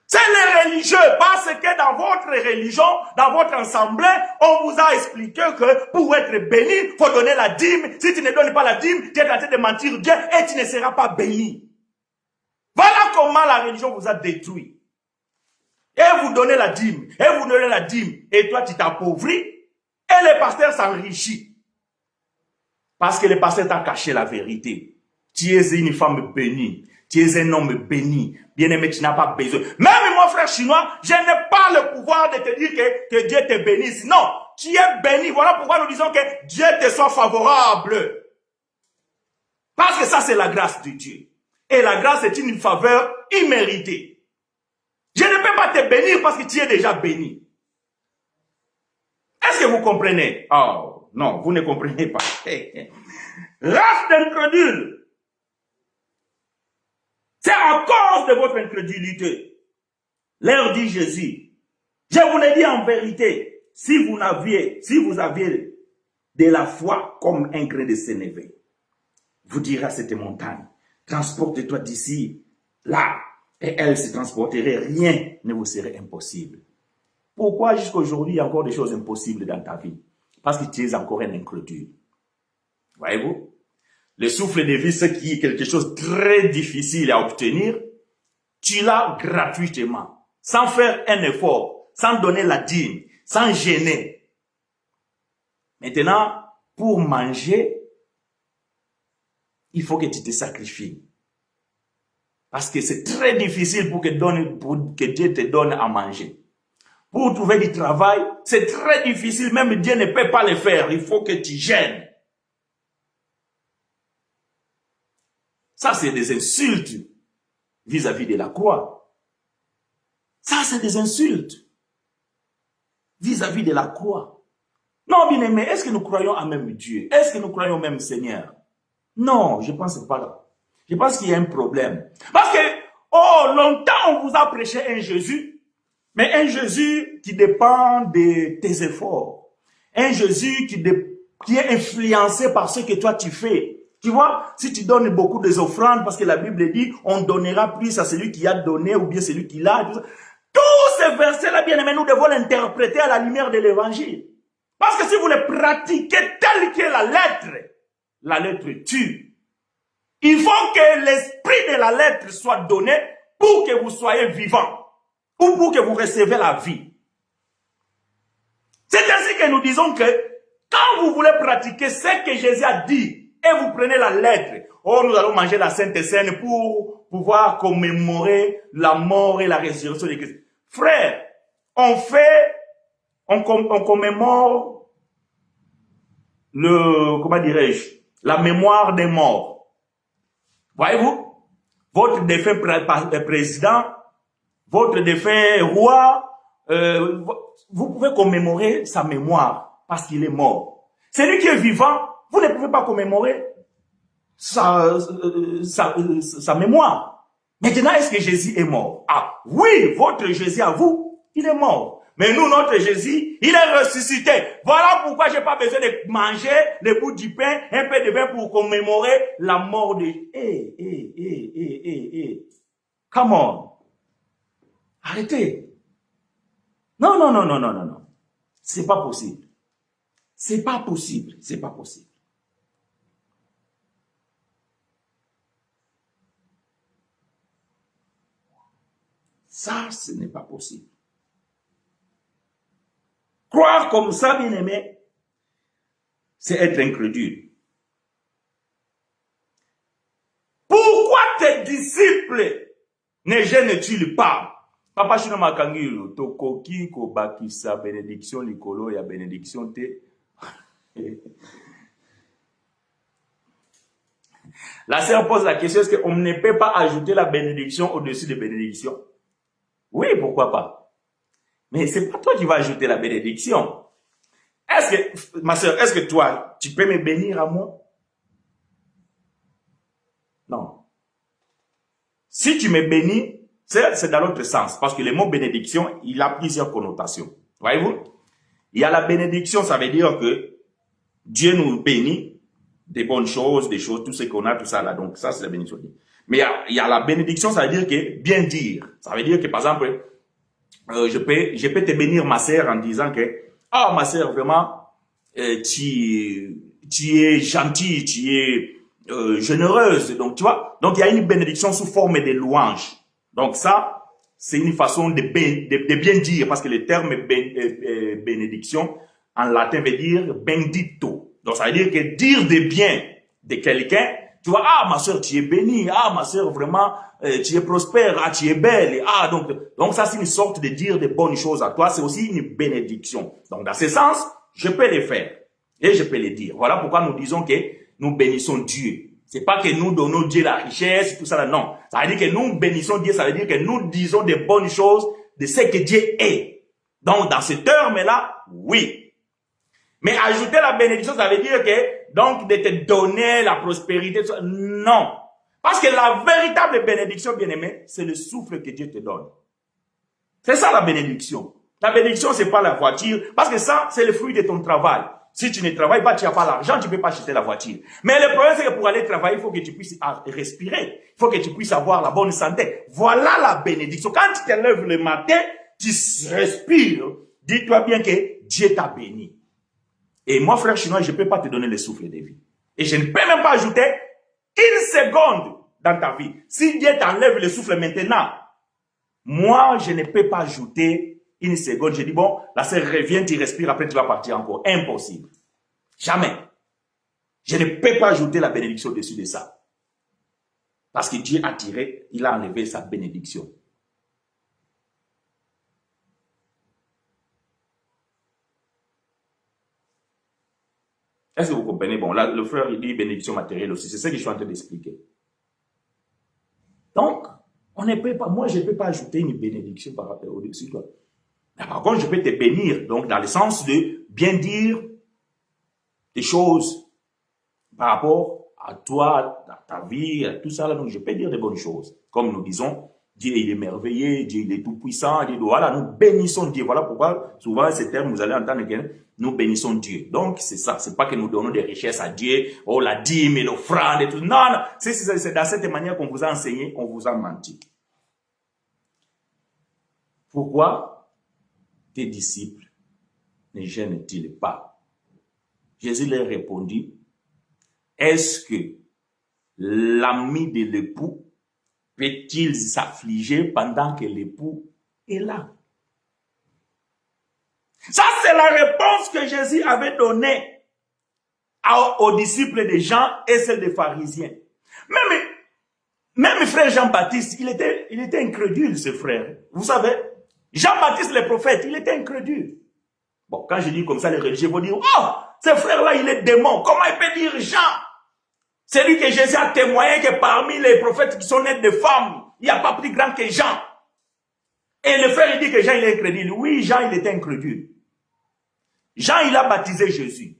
C'est les religieux, parce que dans votre religion, dans votre assemblée, on vous a expliqué que pour être béni, il faut donner la dîme. Si tu ne donnes pas la dîme, tu es en train de mentir Dieu et tu ne seras pas béni. Voilà comment la religion vous a détruit. Et vous donnez la dîme, et vous donnez la dîme, et toi tu t'appauvris, et le pasteur s'enrichit. Parce que le pasteur t'a caché la vérité. Tu es une femme bénie. Tu es un homme béni. Bien-aimé, tu n'as pas besoin. Même mon frère chinois, je n'ai pas le pouvoir de te dire que Dieu te bénisse. Non, tu es béni. Voilà pourquoi nous disons que Dieu te soit favorable. Parce que ça, c'est la grâce de Dieu. Et la grâce est une faveur imméritée. Je ne peux pas te bénir parce que tu es déjà béni. Est-ce que vous comprenez? Oh, non, vous ne comprenez pas. Race d'incrédules. C'est à cause de votre incrédulité. Leur dit Jésus, je vous l'ai dit en vérité, si vous aviez de la foi comme un grain de sénévé, vous direz à cette montagne, transporte-toi d'ici, là, et elle se transporterait, rien ne vous serait impossible. Pourquoi jusqu'à aujourd'hui il y a encore des choses impossibles dans ta vie? Parce que tu es encore un incrédule. Voyez-vous? Le souffle de vie, c'est qui est quelque chose de très difficile à obtenir. Tu l'as gratuitement, sans faire un effort, sans donner la dîme, sans gêner. Maintenant, pour manger, il faut que tu te sacrifies. Parce que c'est très difficile pour que Dieu te donne à manger. Pour trouver du travail, c'est très difficile, même Dieu ne peut pas le faire. Il faut que tu gênes. Ça, c'est des insultes vis-à-vis de la croix. Ça, c'est des insultes vis-à-vis de la croix. Non, bien aimé, est-ce que nous croyons en même Dieu? Est-ce que nous croyons au même Seigneur? Non, je pense pas. Je pense qu'il y a un problème. Parce que, longtemps, on vous a prêché un Jésus, mais un Jésus qui dépend de tes efforts. Un Jésus qui est influencé par ce que toi tu fais. Tu vois, si tu donnes beaucoup des offrandes, parce que la Bible dit, on donnera plus à celui qui a donné ou bien celui qui l'a. Tous ces versets-là, bien aimés, nous devons l'interpréter à la lumière de l'évangile. Parce que si vous les pratiquez tel que la lettre tue. Il faut que l'esprit de la lettre soit donné pour que vous soyez vivant ou pour que vous recevez la vie. C'est ainsi que nous disons que quand vous voulez pratiquer ce que Jésus a dit, et vous prenez la lettre. Oh, nous allons manger la Sainte Seine pour pouvoir commémorer la mort et la résurrection de Christ. Frère, on commémore la mémoire des morts. Voyez-vous? Votre défunt président, votre défunt roi, vous pouvez commémorer sa mémoire parce qu'il est mort. Celui qui est vivant, vous ne pouvez pas commémorer sa mémoire. Maintenant, est-ce que Jésus est mort? Ah, oui, votre Jésus à vous, il est mort. Mais nous, notre Jésus, il est ressuscité. Voilà pourquoi je n'ai pas besoin de manger le bout du pain, un peu de vin pour commémorer la mort de... Come on. Arrêtez. Non. C'est pas possible. C'est pas possible. C'est pas possible. Ça, ce n'est pas possible. Croire comme ça, bien aimé, c'est être incrédule. Pourquoi tes disciples ne gênent-ils pas? Papa Chino Makangilo, tokoki ko bakisa bénédiction likolo ya bénédiction te. La sœur pose la question, est-ce qu'on ne peut pas ajouter la bénédiction au-dessus de bénédiction? Oui, pourquoi pas? Mais c'est pas toi qui vas ajouter la bénédiction. Est-ce que, ma sœur, est-ce que toi, tu peux me bénir à moi? Si tu me bénis, c'est dans l'autre sens. Parce que le mot bénédiction, il a plusieurs connotations. Voyez-vous? Il y a la bénédiction, ça veut dire que Dieu nous bénit des bonnes choses, des choses, tout ce qu'on a, tout ça là. Donc ça, c'est la bénédiction. Mais il y a la bénédiction, ça veut dire que bien dire. Ça veut dire que, par exemple, je peux te bénir ma sœur en disant que, ah, ma sœur, vraiment, tu es gentille, tu es généreuse. Donc, tu vois, donc il y a une bénédiction sous forme de louange. Donc ça, c'est une façon de bien dire, parce que le terme bénédiction, en latin, veut dire bendito. Donc ça veut dire que dire des biens de quelqu'un, tu vois, ah, ma soeur, tu es bénie, ah, ma soeur, vraiment, tu es prospère, ah, tu es belle, ah, donc ça, c'est une sorte de dire de bonnes choses à toi, c'est aussi une bénédiction. Donc, dans ce sens, je peux les faire, et je peux les dire. Voilà pourquoi nous disons que nous bénissons Dieu. C'est pas que nous donnons Dieu la richesse, tout ça là, non. Ça veut dire que nous bénissons Dieu, ça veut dire que nous disons des bonnes choses de ce que Dieu est. Donc, dans ce terme-là, oui. Mais ajouter la bénédiction, ça veut dire que, donc, de te donner la prospérité, non. Parce que la véritable bénédiction, bien-aimé, c'est le souffle que Dieu te donne. C'est ça la bénédiction. La bénédiction, c'est pas la voiture, parce que ça, c'est le fruit de ton travail. Si tu ne travailles pas, tu n'as pas l'argent, tu ne peux pas acheter la voiture. Mais le problème, c'est que pour aller travailler, il faut que tu puisses respirer. Il faut que tu puisses avoir la bonne santé. Voilà la bénédiction. Quand tu te lèves le matin, tu respires. Dis-toi bien que Dieu t'a béni. Et moi, frère chinois, je ne peux pas te donner le souffle de vie. Et je ne peux même pas ajouter une seconde dans ta vie. Si Dieu t'enlève le souffle maintenant, moi, je ne peux pas ajouter une seconde. Je dis, bon, la sœur revient, tu respires, après tu vas partir encore. Impossible. Jamais. Je ne peux pas ajouter la bénédiction dessus de ça. Parce que Dieu a tiré, il a enlevé sa bénédiction. Est-ce que vous comprenez? Bon, là, le frère, il dit bénédiction matérielle aussi. C'est ce que je suis en train d'expliquer. Donc, on ne peut pas, moi, je ne peux pas ajouter une bénédiction par rapport au-dessus de toi. Mais par contre, je peux te bénir, donc, dans le sens de bien dire des choses par rapport à toi, à ta vie, à tout ça. Là, donc, je peux dire des bonnes choses. Comme nous disons, Dieu, il est merveilleux, Dieu, il est tout puissant. Dieu, voilà, nous bénissons Dieu. Voilà pourquoi, souvent, ces termes, vous allez entendre que nous bénissons Dieu. Donc, c'est ça. C'est pas que nous donnons des richesses à Dieu, oh, la dîme et l'offrande et tout. Non, non. C'est dans cette manière qu'on vous a enseigné, on vous a menti. Pourquoi tes disciples ne gênent-ils pas? Jésus leur répondit, est-ce que l'ami de l'époux peut-il s'affliger pendant que l'époux est là? Ça, c'est la réponse que Jésus avait donnée aux disciples de Jean et celle des pharisiens. Même frère Jean-Baptiste, il était incrédule, ce frère. Vous savez, Jean-Baptiste le prophète, il était incrédule. Bon, quand je dis comme ça, les religieux vont dire, oh, ce frère-là, il est démon. Comment il peut dire Jean? C'est lui que Jésus a témoigné que parmi les prophètes qui sont nés de femmes, il n'y a pas plus grand que Jean. Et le frère, il dit que Jean, il est incrédule. Oui, Jean, il était incrédule. Jean, il a baptisé Jésus.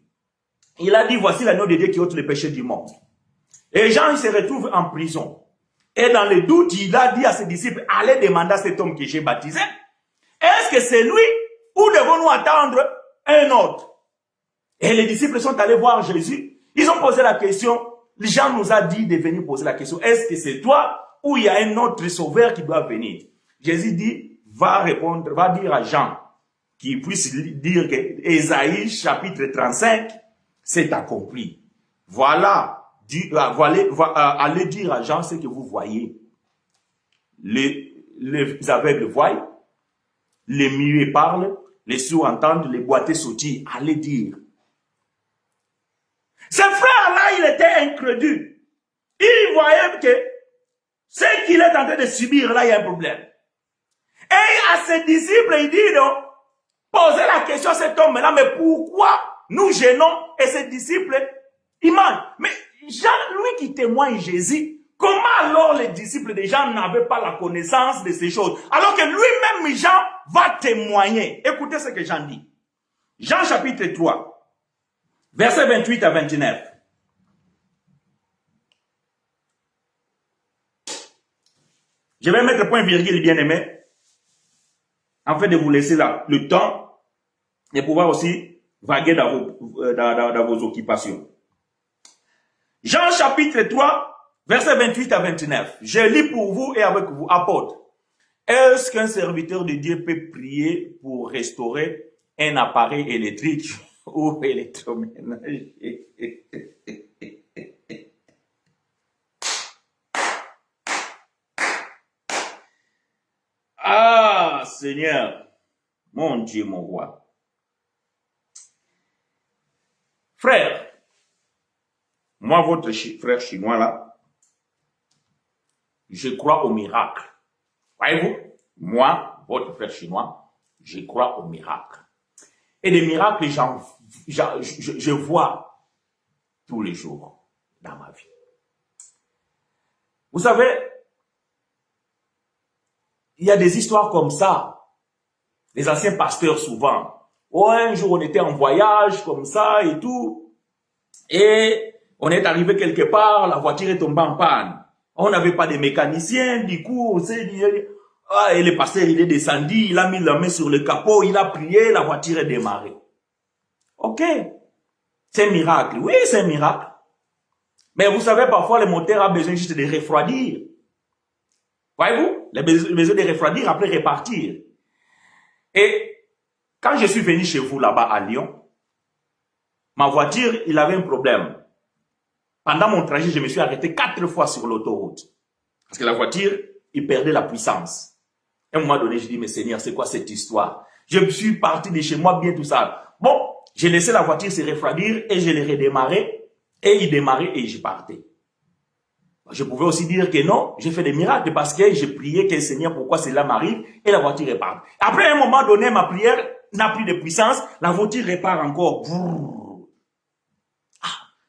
Il a dit, voici l'agneau de Dieu qui ôte les péchés du monde. Et Jean, il se retrouve en prison. Et dans le doute, il a dit à ses disciples, allez demander à cet homme que j'ai baptisé, est-ce que c'est lui ou devons-nous attendre un autre? Et les disciples sont allés voir Jésus. Ils ont posé la question. Jean nous a dit de venir poser la question. Est-ce que c'est toi ou il y a un autre sauveur qui doit venir? Jésus dit, va dire à Jean, qu'il puisse dire que Ésaïe chapitre 35 s'est accompli. Voilà, allez dire à Jean ce que vous voyez. Les aveugles voient, les muets parlent, les sourds entendent, les boiteux sautent. Allez dire. Ce frère-là, il était incrédule. Il voyait que ce qu'il est en train de subir, là, il y a un problème. Et à ses disciples, il dit, donc, posez la question à cet homme-là, mais pourquoi nous gênons? Et ses disciples, ils mentent. Mais Jean, lui qui témoigne Jésus, comment alors les disciples de Jean n'avaient pas la connaissance de ces choses? Alors que lui-même, Jean, va témoigner. Écoutez ce que Jean dit. Jean chapitre 3. Versets 28 à 29. Je vais mettre point virgule, bien-aimé, afin de vous laisser là, le temps de pouvoir aussi vaguer dans vos occupations. Jean chapitre 3, versets 28 à 29. Je lis pour vous et avec vous, apôtres. Est-ce qu'un serviteur de Dieu peut prier pour restaurer un appareil électrique ou électroménager? Ah, Seigneur, mon Dieu, mon roi. Frère, moi, votre frère chinois là, je crois au miracle. Voyez-vous, moi, votre frère chinois, je crois au miracle. Et des miracles, je vois tous les jours dans ma vie. Vous savez, il y a des histoires comme ça. Les anciens pasteurs souvent. Oh, un jour, on était en voyage comme ça et tout. Et on est arrivé quelque part, la voiture est tombée en panne. On n'avait pas de mécanicien, du coup, on s'est dit, ah, et le pasteur, il est descendu, il a mis la main sur le capot, il a prié, la voiture est démarrée. Ok. C'est un miracle. Oui, c'est un miracle. Mais vous savez, parfois, le moteur a besoin juste de refroidir. Voyez-vous? Il a besoin de refroidir, après repartir. Et quand je suis venu chez vous là-bas à Lyon, ma voiture, il avait un problème. Pendant mon trajet, je me suis arrêté 4 fois sur l'autoroute. Parce que la voiture, il perdait la puissance. À un moment donné, je dis, mais Seigneur, c'est quoi cette histoire? Je suis parti de chez moi, bien tout ça. Bon, j'ai laissé la voiture se refroidir et je l'ai redémarré. Et il démarrait et je partais. Je pouvais aussi dire que non, j'ai fait des miracles parce que j'ai prié que Seigneur, pourquoi cela m'arrive et la voiture repart. Après, à un moment donné, ma prière n'a plus de puissance, la voiture repart encore.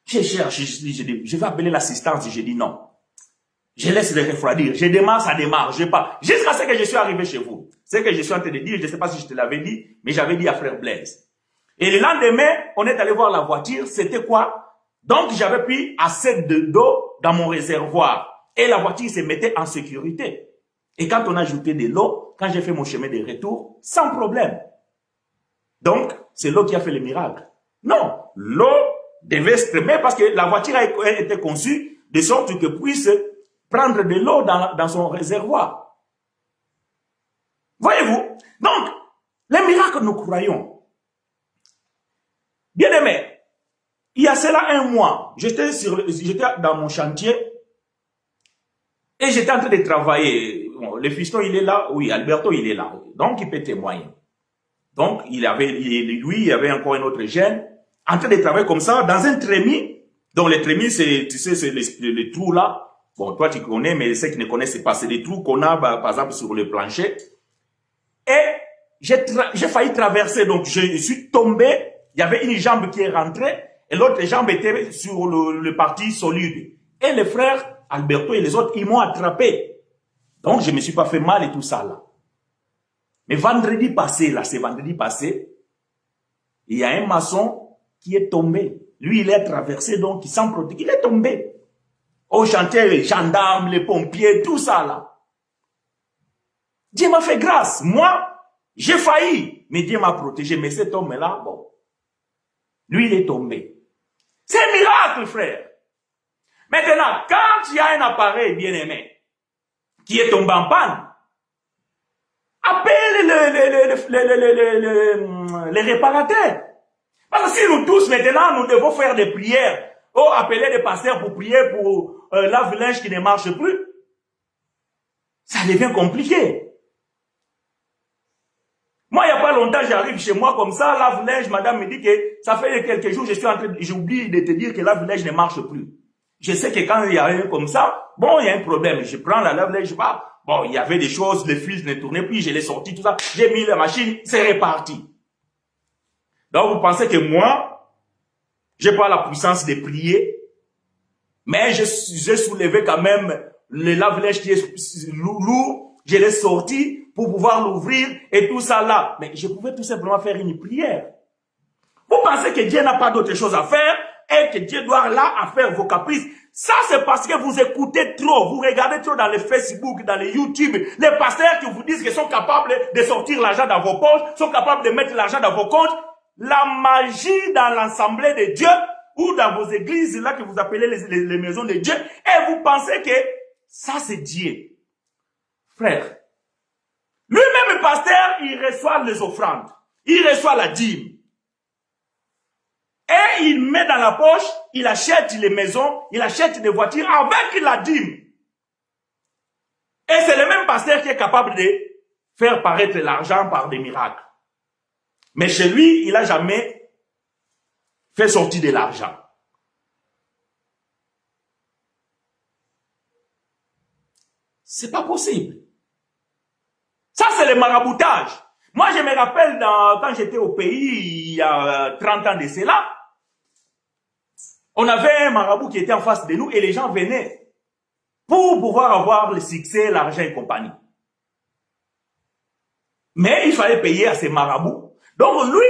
Je cherche, je vais appeler l'assistance, je dis non. Je laisse le refroidir, je démarre, ça démarre, je pars. Jusqu'à ce que je suis arrivé chez vous. Ce que je suis en train de dire, je ne sais pas si je te l'avais dit, mais j'avais dit à frère Blaise. Et le lendemain, on est allé voir la voiture, c'était quoi? Donc, j'avais pris assez d'eau dans mon réservoir. Et la voiture se mettait en sécurité. Et quand on a ajouté de l'eau, quand j'ai fait mon chemin de retour, sans problème. Donc, c'est l'eau qui a fait le miracle. Non, l'eau devait se mettre parce que la voiture a été conçue de sorte que puisse prendre de l'eau dans son réservoir. Voyez-vous? Donc, les miracles, nous croyons. Bien aimé, il y a cela un mois, j'étais dans mon chantier et j'étais en train de travailler. Bon, le fiston, il est là. Oui, Alberto, il est là. Donc, il peut témoigner. Donc, il y avait encore un autre jeune en train de travailler comme ça dans un trémies. Donc, le trémies, c'est, tu sais, c'est le trou là. Bon, toi, tu connais, mais ceux qui ne connaissent pas, c'est des trous qu'on a, par exemple, sur le plancher. Et j'ai failli traverser. Donc, je suis tombé. Il y avait une jambe qui est rentrée et l'autre jambe était sur le parti solide. Et les frères, Alberto et les autres, ils m'ont attrapé. Donc, je ne me suis pas fait mal et tout ça là. Mais vendredi passé, là, c'est vendredi passé, il y a un maçon qui est tombé. Lui, il est traversé, donc, il s'en protège. Il est tombé. Au chantier, les gendarmes, les pompiers, tout ça là. Dieu m'a fait grâce. Moi, j'ai failli, mais Dieu m'a protégé. Mais cet homme-là, bon, lui, il est tombé. C'est un miracle, frère. Maintenant, quand il y a un appareil bien-aimé qui est tombé en panne, appelle les réparateurs. Parce que si nous tous, maintenant, nous devons faire des prières, ou appeler des pasteurs pour prier pour lave-linge qui ne marche plus, ça devient compliqué. Moi, il n'y a pas longtemps, j'arrive chez moi comme ça, lave-linge, madame me dit que ça fait quelques jours, j'ai oublié de te dire que lave-linge ne marche plus. Je sais que quand il y a un comme ça, bon, il y a un problème. Je prends la lave-linge, je pars. Bon, il y avait des choses, le fil ne tournait plus, je l'ai sorti, tout ça. J'ai mis la machine, c'est reparti. Donc, vous pensez que moi, j'ai pas la puissance de prier, mais j'ai soulevé quand même le lave-linge qui est lourd, je l'ai sorti pour pouvoir l'ouvrir et tout ça là. Mais je pouvais tout simplement faire une prière. Vous pensez que Dieu n'a pas d'autre chose à faire et que Dieu doit là à faire vos caprices. Ça, c'est parce que vous écoutez trop, vous regardez trop dans les Facebook, dans les YouTube, les pasteurs qui vous disent qu'ils sont capables de sortir l'argent dans vos poches, sont capables de mettre l'argent dans vos comptes. La magie dans l'assemblée de Dieu, ou dans vos églises, là que vous appelez les maisons de Dieu, et vous pensez que ça c'est Dieu. Frère, lui-même le pasteur, il reçoit les offrandes, il reçoit la dîme. Et il met dans la poche, il achète les maisons, il achète des voitures avec la dîme. Et c'est le même pasteur qui est capable de faire paraître l'argent par des miracles. Mais chez lui, il n'a jamais fait sortir de l'argent. C'est pas possible. Ça, c'est le maraboutage. Moi, je me rappelle quand j'étais au pays, il y a 30 ans de cela, on avait un marabout qui était en face de nous et les gens venaient pour pouvoir avoir le succès, l'argent et compagnie. Mais il fallait payer à ces marabouts. Donc lui,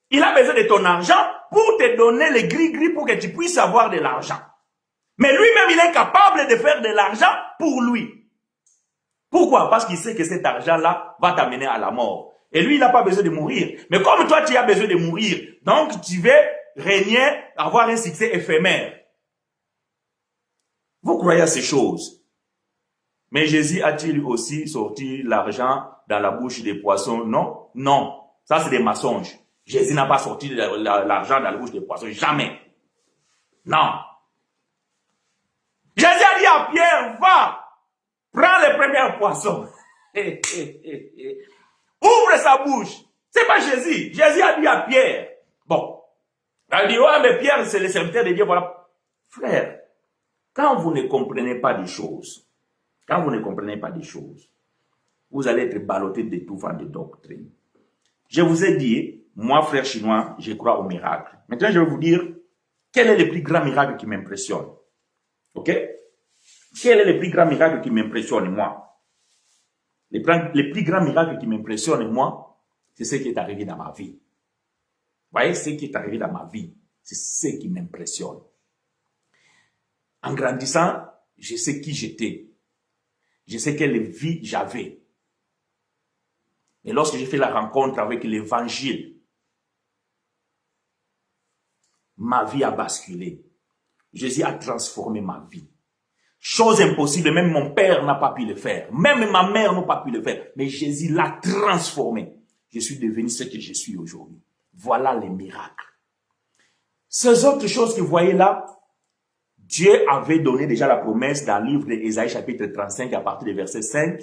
il a besoin de ton argent pour te donner les gris-gris pour que tu puisses avoir de l'argent. Mais lui-même, il est capable de faire de l'argent pour lui. Pourquoi? Parce qu'il sait que cet argent-là va t'amener à la mort. Et lui, il n'a pas besoin de mourir. Mais comme toi, tu as besoin de mourir, donc tu veux régner, avoir un succès éphémère. Vous croyez à ces choses? Mais Jésus a-t-il aussi sorti l'argent dans la bouche des poissons? Non, non. Ça, c'est des mensonges. Jésus n'a pas sorti l'argent dans la bouche des poissons. Jamais. Non. Jésus a dit à Pierre, va, prends les premiers poissons. Ouvre sa bouche. C'est pas Jésus. Jésus a dit à Pierre. Bon. Elle dit, ouais, mais Pierre, c'est le serviteur de Dieu, voilà. Frère, quand vous ne comprenez pas des choses, vous allez être ballotté de tout vent de doctrine. Je vous ai dit, moi, frère chinois, je crois au miracle. Maintenant, je vais vous dire, quel est le plus grand miracle qui m'impressionne? Ok? Quel est le plus grand miracle qui m'impressionne, moi? Le plus grand miracle qui m'impressionne, moi, c'est ce qui est arrivé dans ma vie. Vous voyez, ce qui est arrivé dans ma vie, c'est ce qui m'impressionne. En grandissant, je sais qui j'étais. Je sais quelle vie j'avais. Et lorsque j'ai fait la rencontre avec l'évangile, ma vie a basculé. Jésus a transformé ma vie. Chose impossible, même mon père n'a pas pu le faire. Même ma mère n'a pas pu le faire. Mais Jésus l'a transformé. Je suis devenu ce que je suis aujourd'hui. Voilà les miracles. Ces autres choses que vous voyez là, Dieu avait donné déjà la promesse dans le livre d'Ésaïe chapitre 35 à partir du verset 5.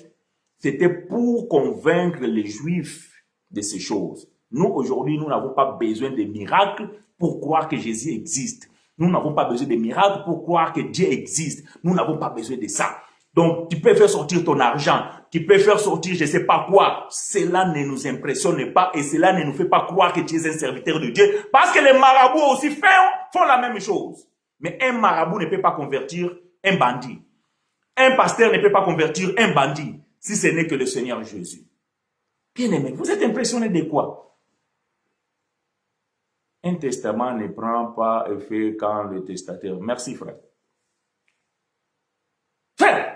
C'était pour convaincre les Juifs de ces choses. Nous, aujourd'hui, nous n'avons pas besoin de miracles pour croire que Jésus existe. Nous n'avons pas besoin de miracles pour croire que Dieu existe. Nous n'avons pas besoin de ça. Donc, tu peux faire sortir ton argent, tu peux faire sortir je ne sais pas quoi. Cela ne nous impressionne pas et cela ne nous fait pas croire que tu es un serviteur de Dieu. Parce que les marabouts aussi font la même chose. Mais un marabout ne peut pas convertir un bandit. Un pasteur ne peut pas convertir un bandit si ce n'est que le Seigneur Jésus. Bien aimé, vous êtes impressionné de quoi? Un testament ne prend pas effet quand le testataire... Merci frère. Frère!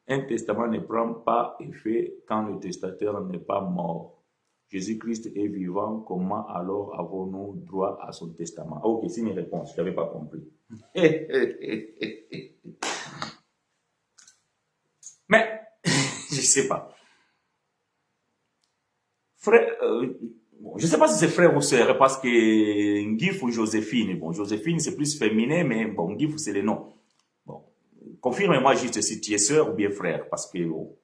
Un testament ne prend pas effet quand le testataire n'est pas mort. Jésus-Christ est vivant, comment alors avons-nous droit à son testament? Ok, c'est une réponse, je n'avais pas compris. Mais, je ne sais pas. Frère, bon, je ne sais pas si c'est frère ou sœur, parce que Ngif ou Joséphine, bon, Joséphine c'est plus féminin, mais bon, Ngif c'est le nom. Bon, confirme-moi juste si tu es sœur ou bien frère, parce que oh,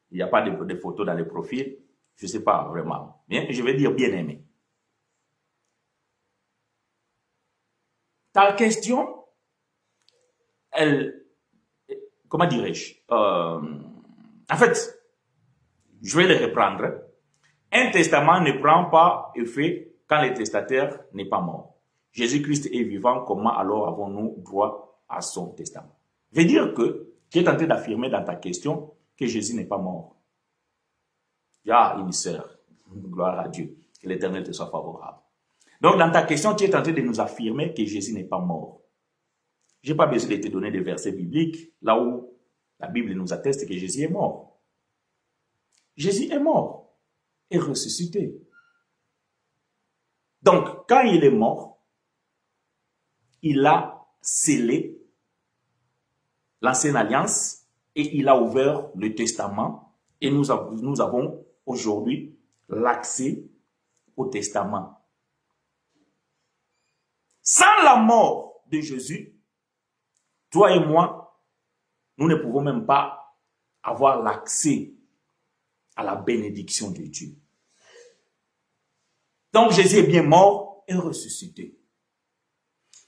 il n'y a pas de photos dans les profils. Je ne sais pas vraiment. Bien, je vais dire bien aimé. Ta question, elle, comment dirais-je? En fait, je vais le reprendre. Un testament ne prend pas effet quand le testataire n'est pas mort. Jésus-Christ est vivant, comment alors avons-nous droit à son testament? Je veux dire que tu es en train d'affirmer dans ta question que Jésus n'est pas mort. Tu as une sœur. Gloire à Dieu. Que l'Éternel te soit favorable. Donc, dans ta question, tu es en train de nous affirmer que Jésus n'est pas mort. Je n'ai pas besoin de te donner des versets bibliques là où la Bible nous atteste que Jésus est mort. Jésus est mort et ressuscité. Donc, quand il est mort, il a scellé l'ancienne alliance et il a ouvert le testament et nous avons aujourd'hui l'accès au testament. Sans la mort de Jésus, toi et moi, nous ne pouvons même pas avoir l'accès à la bénédiction de Dieu. Donc Jésus est bien mort et ressuscité.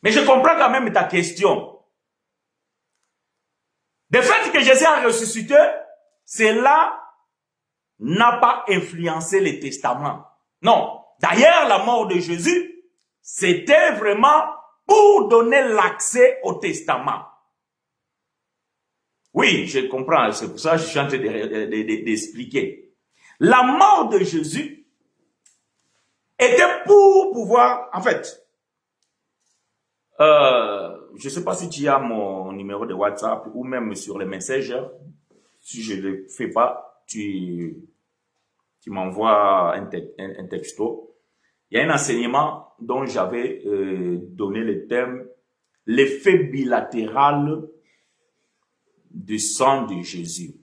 Mais je comprends quand même ta question. Le fait que Jésus a ressuscité, cela n'a pas influencé les testaments. Non. D'ailleurs, la mort de Jésus, c'était vraiment pour donner l'accès au testament. Oui, je comprends, c'est pour ça que je suis en train d'expliquer. La mort de Jésus était pour pouvoir, en fait, je ne sais pas si tu as mon numéro de WhatsApp ou même sur les messengers. Si je ne le fais pas, tu m'envoies un texto. Il y a un enseignement dont j'avais donné le thème « L'effet bilatéral du sang de Jésus ».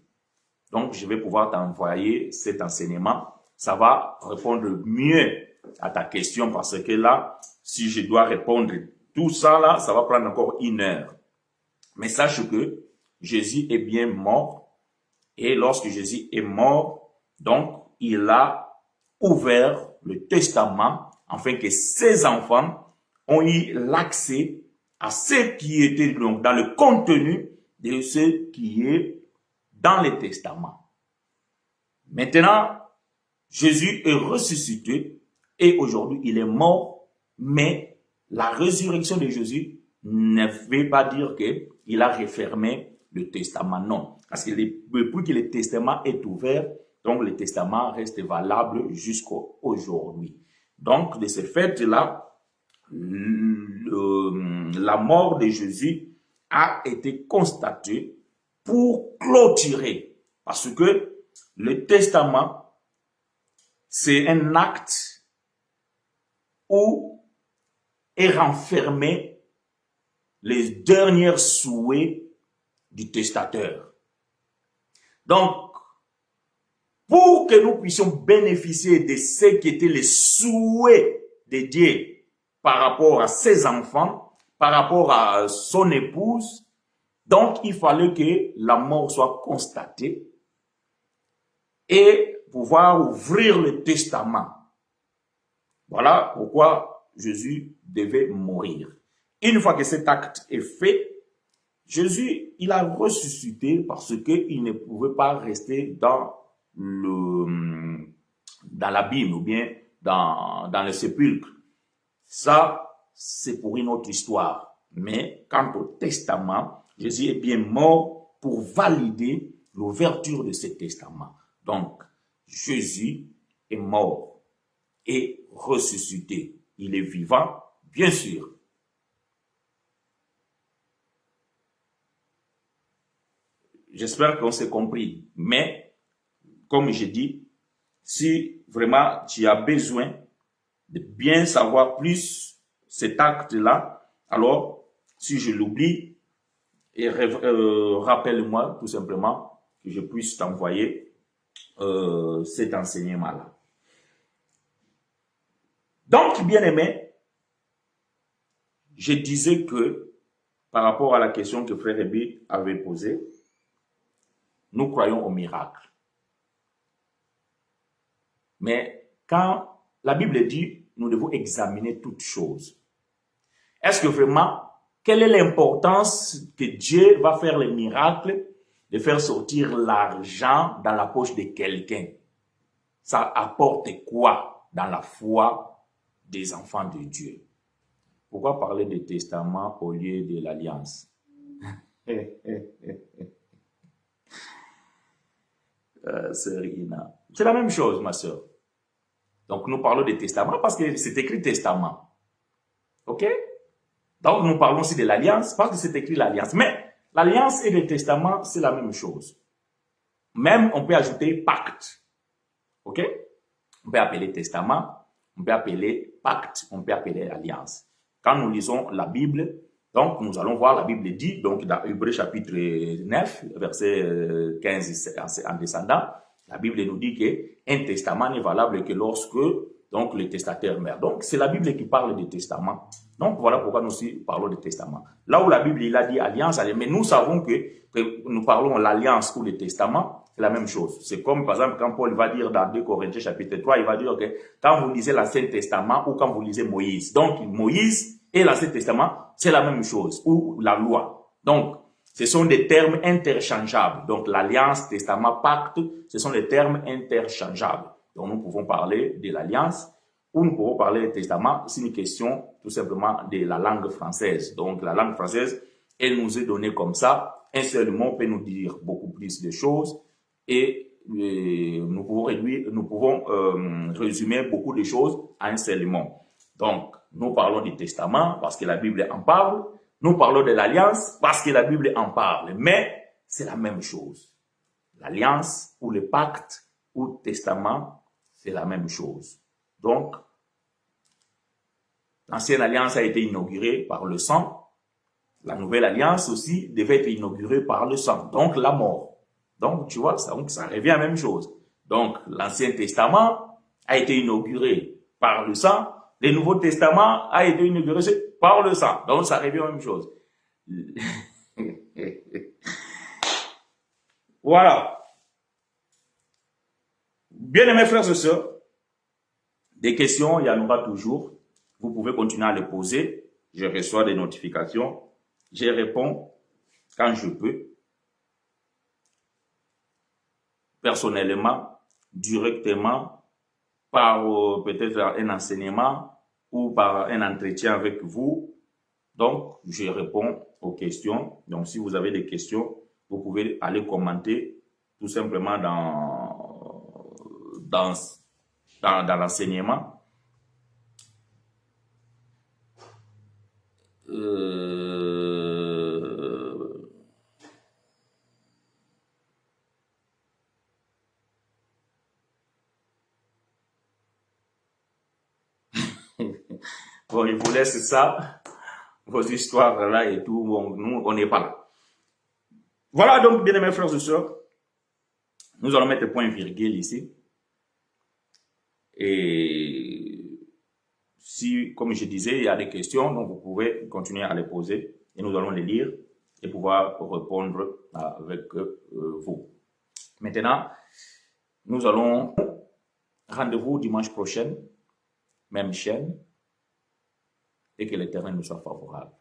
Donc, je vais pouvoir t'envoyer cet enseignement. Ça va répondre mieux à ta question parce que là, si je dois répondre tout ça là, ça va prendre encore 1 heure. Mais sache que Jésus est bien mort et lorsque Jésus est mort, donc il a ouvert le testament afin que ses enfants ont eu l'accès à ce qui était donc dans le contenu de ce qui est dans les testaments. Maintenant, Jésus est ressuscité et aujourd'hui il est mort, mais la résurrection de Jésus ne veut pas dire qu'il a refermé le testament, non. Parce que depuis que le testament est ouvert, donc le testament reste valable jusqu'à aujourd'hui. Donc, de ce fait-là, la mort de Jésus a été constatée pour clôturer. Parce que le testament, c'est un acte où est renfermé les derniers souhaits du testateur. Donc, pour que nous puissions bénéficier de ce qui étaient les souhaits de Dieu par rapport à ses enfants, par rapport à son épouse, donc il fallait que la mort soit constatée et pouvoir ouvrir le testament. Voilà pourquoi Jésus devait mourir. Une fois que cet acte est fait, Jésus, il a ressuscité parce qu'il ne pouvait pas rester dans l'abîme ou bien dans le sépulcre. Ça, c'est pour une autre histoire. Mais quant au testament, Jésus est bien mort pour valider l'ouverture de ce testament. Donc, Jésus est mort et ressuscité. Il est vivant, bien sûr. J'espère qu'on s'est compris. Mais, comme j'ai dit, si vraiment tu as besoin de bien savoir plus cet acte-là, alors, si je l'oublie, rappelle-moi tout simplement que je puisse t'envoyer cet enseignement-là. Donc, bien-aimé, je disais que, par rapport à la question que Frère Ebi avait posée, nous croyons au miracle. Mais quand la Bible dit, nous devons examiner toutes choses. Est-ce que vraiment, quelle est l'importance que Dieu va faire le miracle de faire sortir l'argent dans la poche de quelqu'un? Ça apporte quoi dans la foi des enfants de Dieu? Pourquoi parler de testament au lieu de l'alliance? C'est Rina. C'est la même chose, ma soeur. Donc, nous parlons de testament parce que c'est écrit testament. OK? Donc, nous parlons aussi de l'alliance parce que c'est écrit l'alliance. Mais l'alliance et le testament, c'est la même chose. Même, on peut ajouter pacte. OK? On peut appeler testament, on peut appeler pacte, on peut appeler alliance. Quand nous lisons la Bible, donc nous allons voir la Bible dit, donc dans Hébreux chapitre 9, verset 15 en descendant, la Bible nous dit qu'un testament n'est valable que lorsque donc le testataire meurt. Donc c'est la Bible qui parle de testament. Donc voilà pourquoi nous aussi parlons de testament. Là où la Bible il a dit alliance, mais nous savons que nous parlons l'alliance ou le testament, c'est la même chose. C'est comme par exemple quand Paul va dire dans 2 Corinthiens chapitre 3, il va dire que quand vous lisez l'Ancien Testament ou quand vous lisez Moïse, donc Moïse et l'Ancien Testament, c'est la même chose, ou la loi. Donc, ce sont des termes interchangeables. Donc, l'alliance, testament, pacte, ce sont des termes interchangeables. Donc, nous pouvons parler de l'alliance ou nous pouvons parler du testament. C'est une question tout simplement de la langue française. Donc, la langue française, elle nous est donnée comme ça. Un seul mot peut nous dire beaucoup plus de choses et nous pouvons résumer beaucoup de choses à un seul mot. Donc, nous parlons du testament parce que la Bible en parle. Nous parlons de l'alliance parce que la Bible en parle. Mais c'est la même chose. L'alliance ou le pacte ou le testament, c'est la même chose. Donc, l'ancienne alliance a été inaugurée par le sang. La nouvelle alliance aussi devait être inaugurée par le sang. Donc, la mort. Donc, tu vois, ça revient à la même chose. Donc, l'Ancien Testament a été inauguré par le sang. Le Nouveau Testament a été inauguré par le sang. Donc, ça revient à la même chose. Voilà. Bien-aimés frères et sœurs, des questions, il y en aura toujours. Vous pouvez continuer à les poser. Je reçois des notifications. Je réponds quand je peux. Personnellement, directement, par peut-être un enseignement ou par un entretien avec vous. Donc, je réponds aux questions. Donc, si vous avez des questions, vous pouvez aller commenter tout simplement dans l'enseignement. Bon, je vous laisse ça, vos histoires là et tout. Bon, nous, on n'est pas là. Voilà donc, bien aimés frères et sœurs, nous allons mettre point virgule ici. Et si, comme je disais, il y a des questions, donc vous pouvez continuer à les poser et nous allons les lire et pouvoir répondre avec vous. Maintenant, nous allons rendez-vous dimanche prochain, même chaîne, et que l'Éternel nous soit favorable.